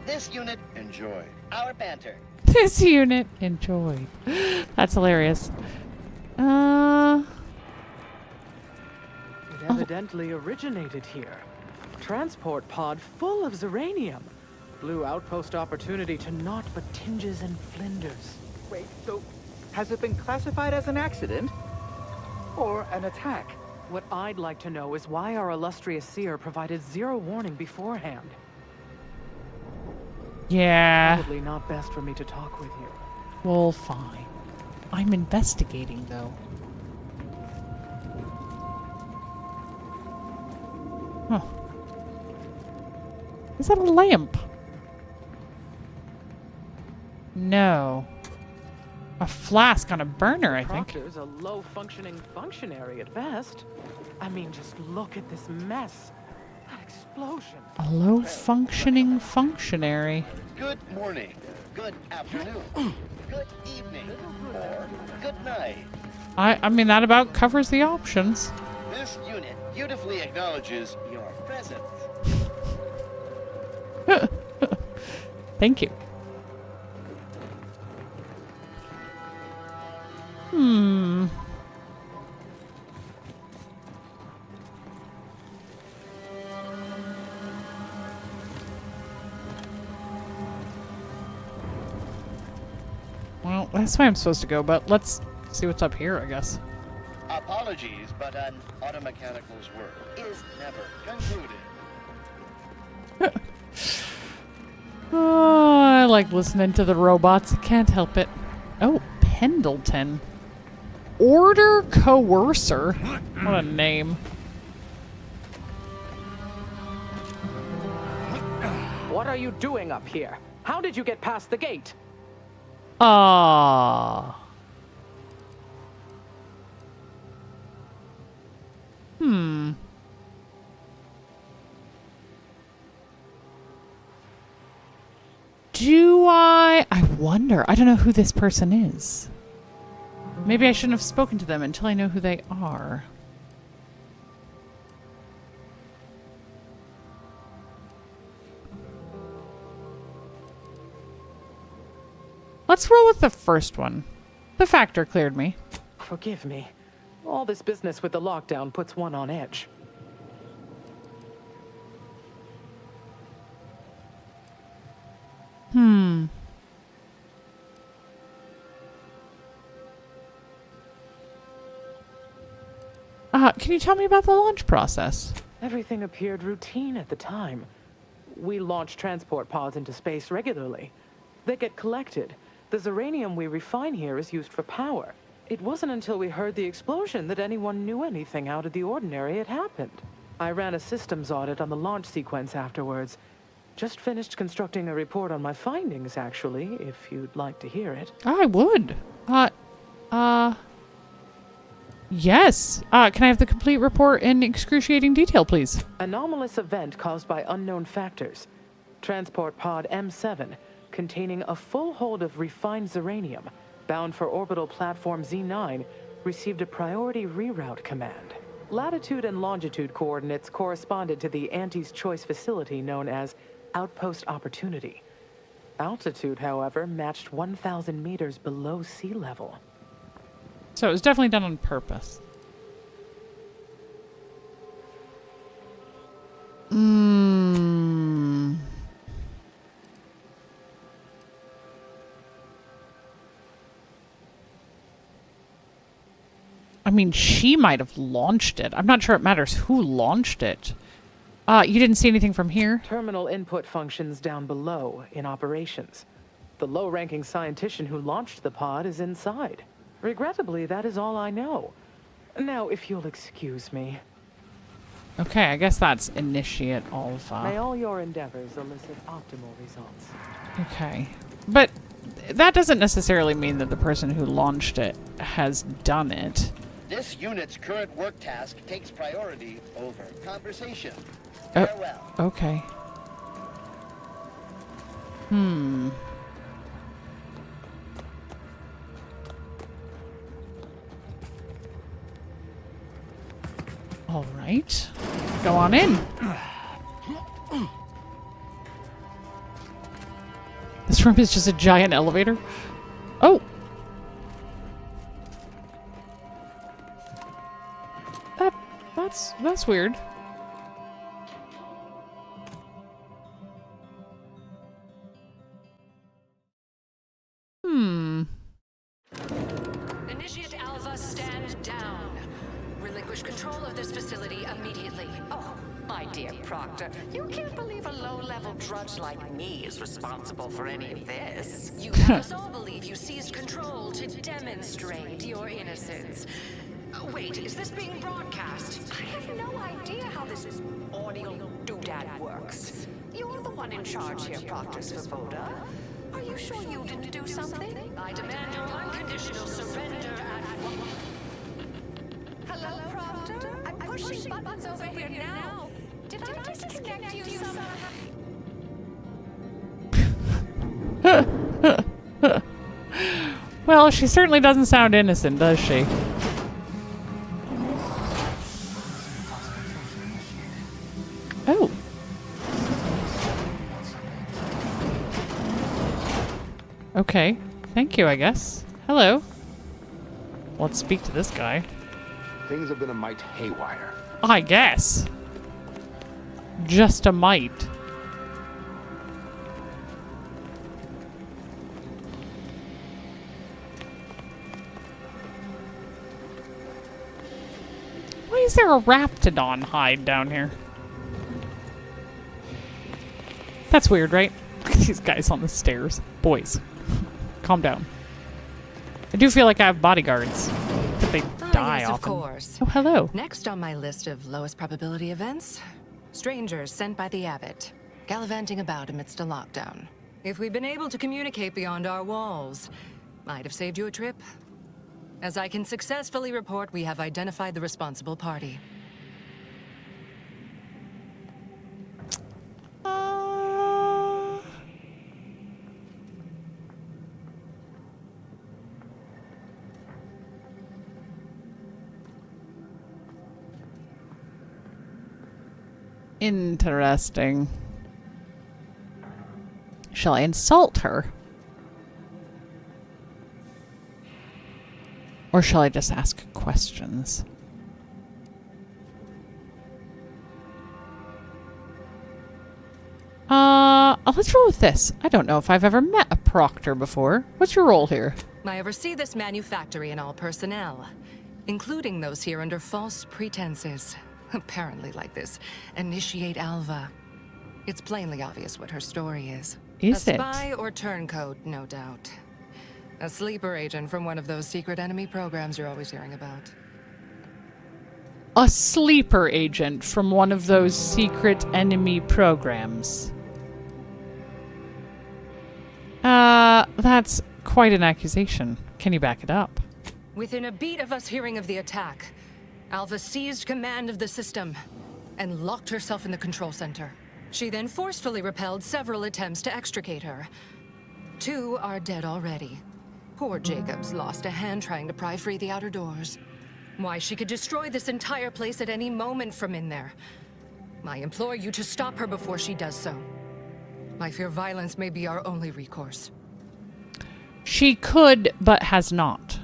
This unit enjoyed our banter. This unit enjoyed. That's hilarious. It evidently originated here. Transport pod full of Zeranium. Blue outpost opportunity to naught but tinges and flinders. Wait, so has it been classified as an accident? Or an attack? What I'd like to know is why our illustrious seer provided zero warning beforehand. Yeah. Probably not best for me to talk with you. Well, fine. I'm investigating, though. Huh. Is that a lamp? No. A flask on a burner, I think. Proctor's a low-functioning functionary at best. I mean, just look at this mess. That explosion. A low-functioning functionary. Good morning. Good afternoon. Good evening. Or good night. I mean, that about covers the options. This unit beautifully acknowledges your presence. Thank you. Well, that's why I'm supposed to go, but let's see what's up here, I guess. Apologies, but an automechanical's work is never concluded. Oh, I like listening to the robots. I can't help it. Oh, Pendleton. Order Coercer. What a name. What are you doing up here? How did you get past the gate? Ah. Do I wonder. I don't know who this person is. Maybe I shouldn't have spoken to them until I know who they are. Let's roll with the first one. The factor cleared me. Forgive me. All this business with the lockdown puts one on edge. Can you tell me about the launch process? Everything appeared routine at the time. We launch transport pods into space regularly. They get collected. The Zeranium we refine here is used for power. It wasn't until we heard the explosion that anyone knew anything out of the ordinary had happened. I ran a systems audit on the launch sequence afterwards. Just finished constructing a report on my findings, actually, if you'd like to hear it. I would. Yes. Can I have the complete report in excruciating detail, please? Anomalous event caused by unknown factors. Transport pod M7, containing a full hold of refined Zeranium, bound for orbital platform Z9, received a priority reroute command. Latitude and longitude coordinates corresponded to the Anti's Choice facility known as Outpost Opportunity. Altitude, however, matched 1,000 meters below sea level. So it was definitely done on purpose. mean, she might have launched it. I'm not sure it matters who launched it. You didn't see anything from here? Terminal input functions down below in operations. The low-ranking scientist who launched the pod is inside. Regrettably, that is all I know. Now, if you'll excuse me. Okay, I guess that's Initiate Alpha. May all your endeavors elicit optimal results. Okay. But that doesn't necessarily mean that the person who launched it has done it. This unit's current work task takes priority over conversation. Oh, Farewell. okay. All right. Go on in. This room is just a giant elevator. Oh. That's weird. Initiate Alpha, stand down. Relinquish control of this facility immediately. Oh, my dear Proctor, you can't believe a low-level drudge like me is responsible for any of this. You have us all believe you seized control to demonstrate your innocence. Wait, is this being broadcast? I have no idea how this audio doodad works. You're the one in charge here, Proctor Svoboda. Are you sure you didn't do something? I demand your unconditional surrender at once. Hello, Proctor? I'm pushing buttons over here now. Did I disconnect you somehow? Well, she certainly doesn't sound innocent, does she? Oh. Okay. Thank you, I guess. Hello. Let's speak to this guy. Things have been a mite haywire. I guess. Just a mite. Why is there a Raptidon hide down here? That's weird, right? Look at these guys on the stairs. Boys, calm down. I do feel like I have bodyguards, but they die yes, often. Of course. Oh, hello. Next on my list of lowest probability events, strangers sent by the Abbot, gallivanting about amidst a lockdown. If we'd been able to communicate beyond our walls, might have saved you a trip. As I can successfully report, we have identified the responsible party. Interesting. Shall I insult her? Or shall I just ask questions? Let's roll with this. I don't know if I've ever met a proctor before. What's your role here? I oversee this manufactory and all personnel, including those here under false pretenses. Apparently like this. Initiate Alva. It's plainly obvious what her story is. Is it? A spy or turncoat, no doubt. A sleeper agent from one of those secret enemy programs you're always hearing about. A sleeper agent from one of those secret enemy programs. That's quite an accusation. Can you back it up? Within a beat of us hearing of the attack, Alva seized command of the system and locked herself in the control center. She then forcefully repelled several attempts to extricate her. 2 are dead already. Poor Jacobs lost a hand trying to pry free the outer doors. Why, she could destroy this entire place at any moment from in there. I implore you to stop her before she does so. I fear violence may be our only recourse. She could, but has not.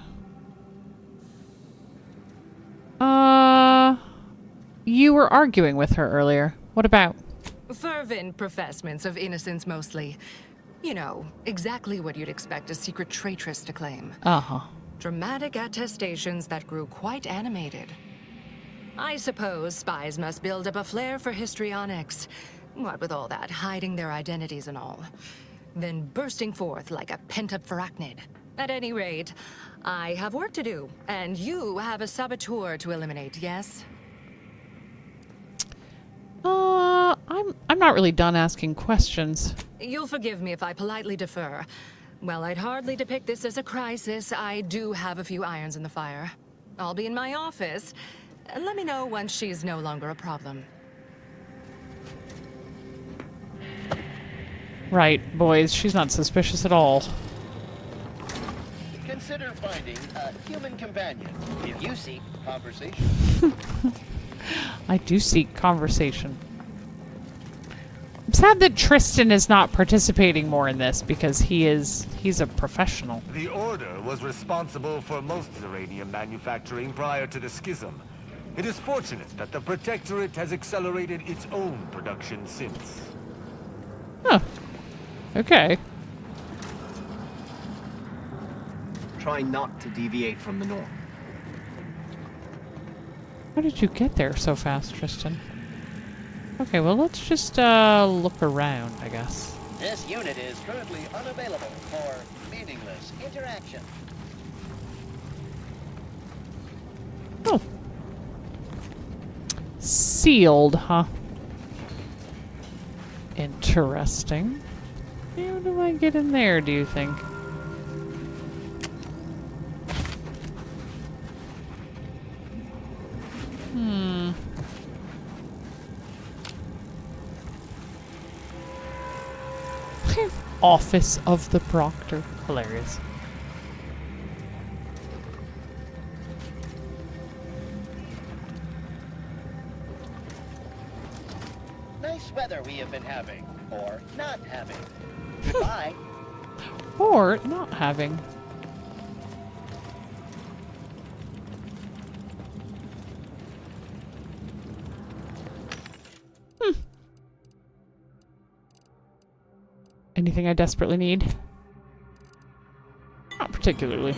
You were arguing with her earlier. What about? Fervent professements of innocence mostly. You know, exactly what you'd expect a secret traitress to claim. Uh-huh. Dramatic attestations that grew quite animated. I suppose spies must build up a flair for histrionics. What with all that, hiding their identities and all. Then bursting forth like a pent-up arachnid. At any rate, I have work to do, and you have a saboteur to eliminate, yes? I'm not really done asking questions. You'll forgive me if I politely defer. While I'd hardly depict this as a crisis, I do have a few irons in the fire. I'll be in my office. Let me know once she's no longer a problem. Right, boys, she's not suspicious at all. Consider finding a human companion if you seek conversation. I do seek conversation. I'm sad that Tristan is not participating more in this because he's a professional. The Order was responsible for most Zeranium manufacturing prior to the schism. It is fortunate that the Protectorate has accelerated its own production since. Huh. Okay. Try not to deviate from the norm. How did you get there so fast, Tristan? Okay, well, let's just look around, I guess. This unit is currently unavailable for meaningless interaction. Oh. Sealed, huh? Interesting. How do I get in there, do you think? Office of the Proctor. Hilarious. Nice weather we have been having, or not having. Goodbye. Or not having. Anything I desperately need? Not particularly.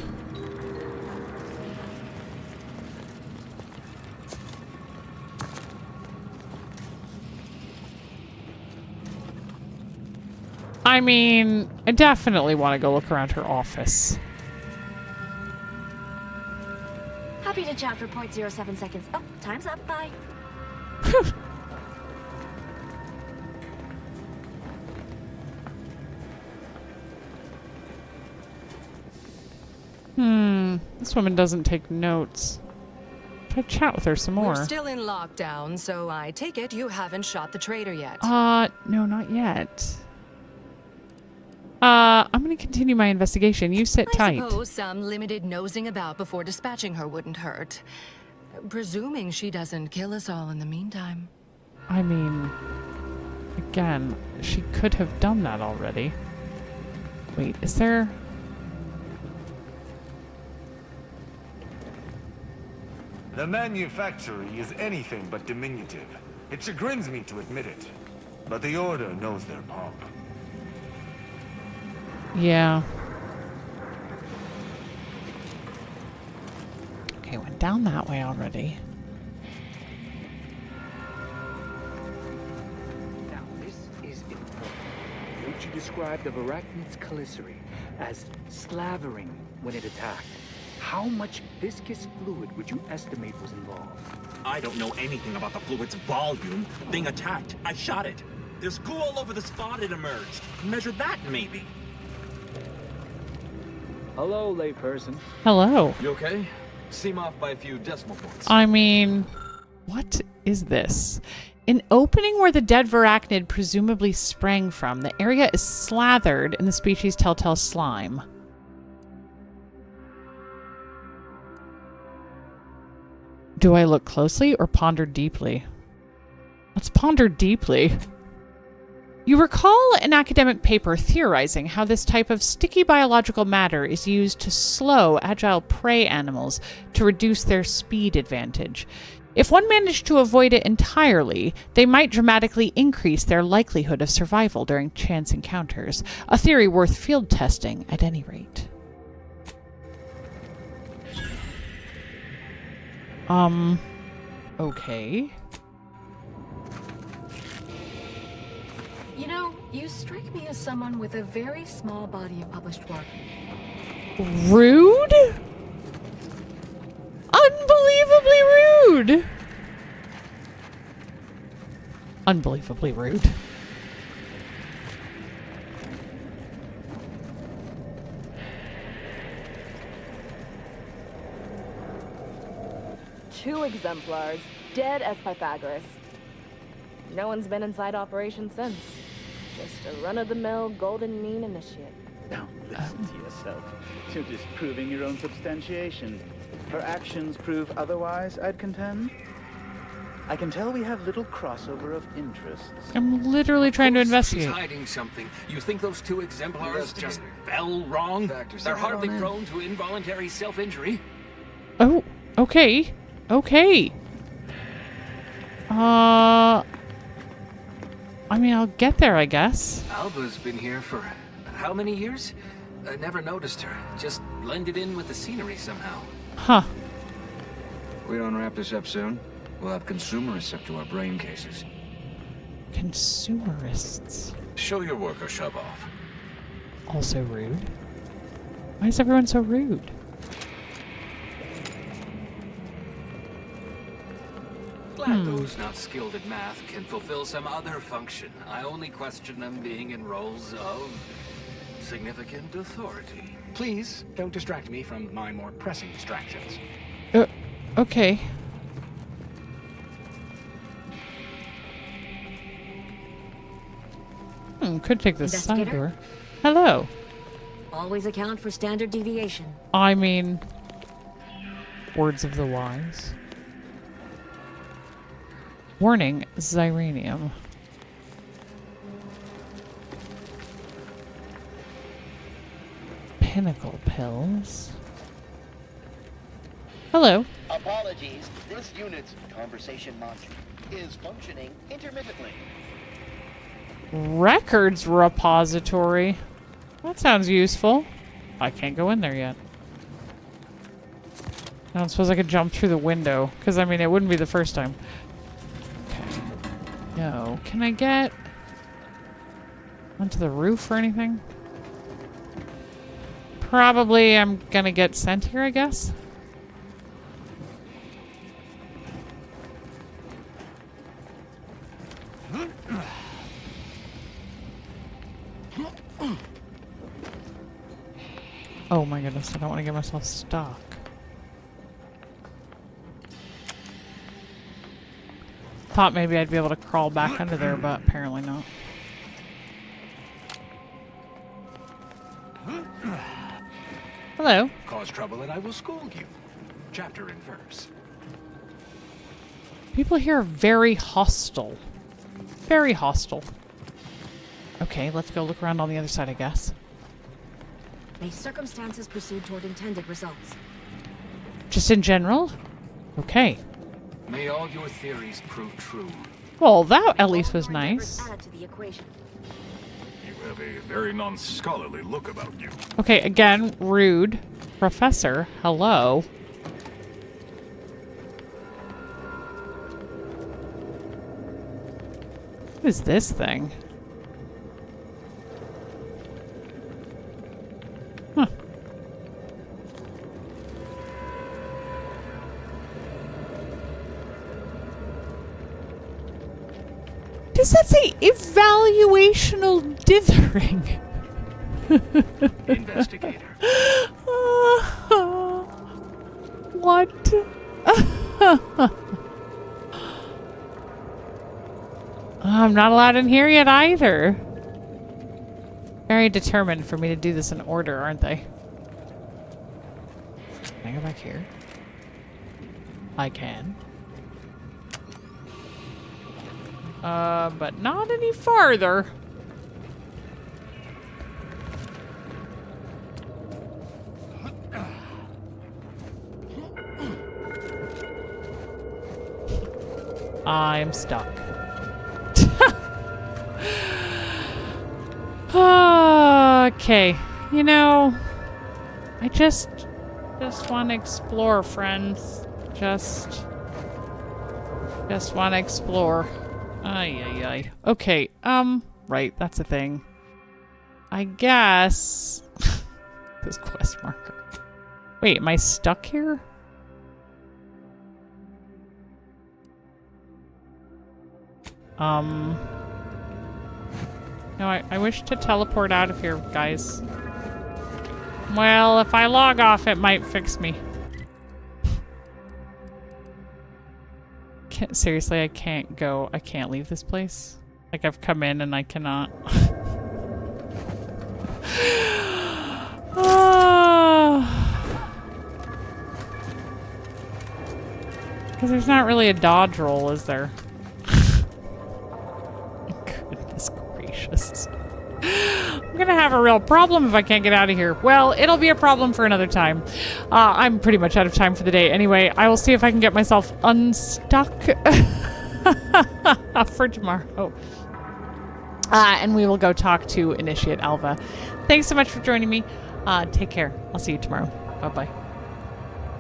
I mean, I definitely want to go look around her office. Happy to chat for 0.07 seconds. Oh, time's up. Bye. This woman doesn't take notes. Try to chat with her some more. We're still in lockdown, so I take it you haven't shot the traitor yet. No, not yet. I'm gonna continue my investigation. You sit tight. I suppose some limited nosing about before dispatching her wouldn't hurt. Presuming she doesn't kill us all in the meantime. I mean, again, she could have done that already. Wait, is there... The manufactory is anything but diminutive. It chagrins me to admit it. But the Order knows their pomp. Yeah. Okay, went down that way already. Now, this is important. Don't you describe the Arachnid's Calicity as slavering when it attacked? How much viscous fluid would you estimate was involved? I don't know anything about the fluid's volume. Thing attacked. I shot it. There's goo all over the spot it emerged. Measure that, maybe. Hello, layperson. Hello. You okay? Seem off by a few decimal points. I mean, what is this? An opening where the dead Varachnid presumably sprang from. The area is slathered in the species' telltale slime. Do I look closely or ponder deeply? Let's ponder deeply. You recall an academic paper theorizing how this type of sticky biological matter is used to slow agile prey animals to reduce their speed advantage. If one managed to avoid it entirely, they might dramatically increase their likelihood of survival during chance encounters. A theory worth field testing, at any rate. Okay. You know, you strike me as someone with a very small body of published work. Rude? Unbelievably rude! Unbelievably rude. Two exemplars, dead as Pythagoras. No one's been inside operation since. Just a run-of-the-mill golden mean initiate. Don't listen to yourself. You're just proving your own substantiation. Her actions prove otherwise, I'd contend. I can tell we have little crossover of interests. I'm literally trying to investigate. She's hiding something. You think those two exemplars just fell wrong? They're hardly prone to involuntary self-injury. Oh, okay. Okay. I mean, I'll get there, I guess. Alva's been here for how many years? I never noticed her. Just blended in with the scenery somehow. Huh. We don't wrap this up soon, we'll have consumerists up to our brain cases. Consumerists. Show your work or shove off. Also rude. Why is everyone so rude? Glad those not skilled at math can fulfill some other function. I only question them being in roles of significant authority. Please, don't distract me from my more pressing distractions. Okay. Could take this side Investigator? door. Hello. Always account for standard deviation. I mean, words of the wise. Warning, Xyranium. Pinnacle pills. Hello. Apologies, this unit's conversation module is functioning intermittently. Records repository. That sounds useful. I can't go in there yet. I don't suppose I could jump through the window, because I mean it wouldn't be the first time. Okay. No. Can I get onto the roof or anything? Probably I'm gonna get sent here, I guess. Oh my goodness, I don't want to get myself stuck. Thought maybe I'd be able to crawl back under there, but apparently not. Hello. Cause trouble and I will scold you. Chapter and verse. People here are very hostile. Very hostile. Okay, let's go look around on the other side, I guess. May circumstances proceed toward intended results. Just in general? Okay. May all your theories prove true. Well, that at least was nice. Add to the equation. You have a very non-scholarly look about you. Okay, again, rude. Professor, hello. What is this thing? Huh. Does that say evaluational dithering? Investigator. What? I'm not allowed in here yet either. Very determined for me to do this in order, aren't they? Can I go back here? I can. But not any farther. I'm stuck. Okay, you know, I just want to explore, friends. Just want to explore. Ay, ay, ay. Okay, right, that's a thing. I guess... this quest marker. Wait, am I stuck here? No, I wish to teleport out of here, guys. Well, if I log off, it might fix me. Seriously, I can't go. I can't leave this place. Like, I've come in and I cannot. Because there's not really a dodge roll, is there? Goodness gracious. I'm gonna have a real problem if I can't get out of here. Well, it'll be a problem for another time. I'm pretty much out of time for the day. Anyway, I will see if I can get myself unstuck for tomorrow. And we will go talk to Initiate Alva. Thanks so much for joining me. Take care. I'll see you tomorrow. Bye-bye.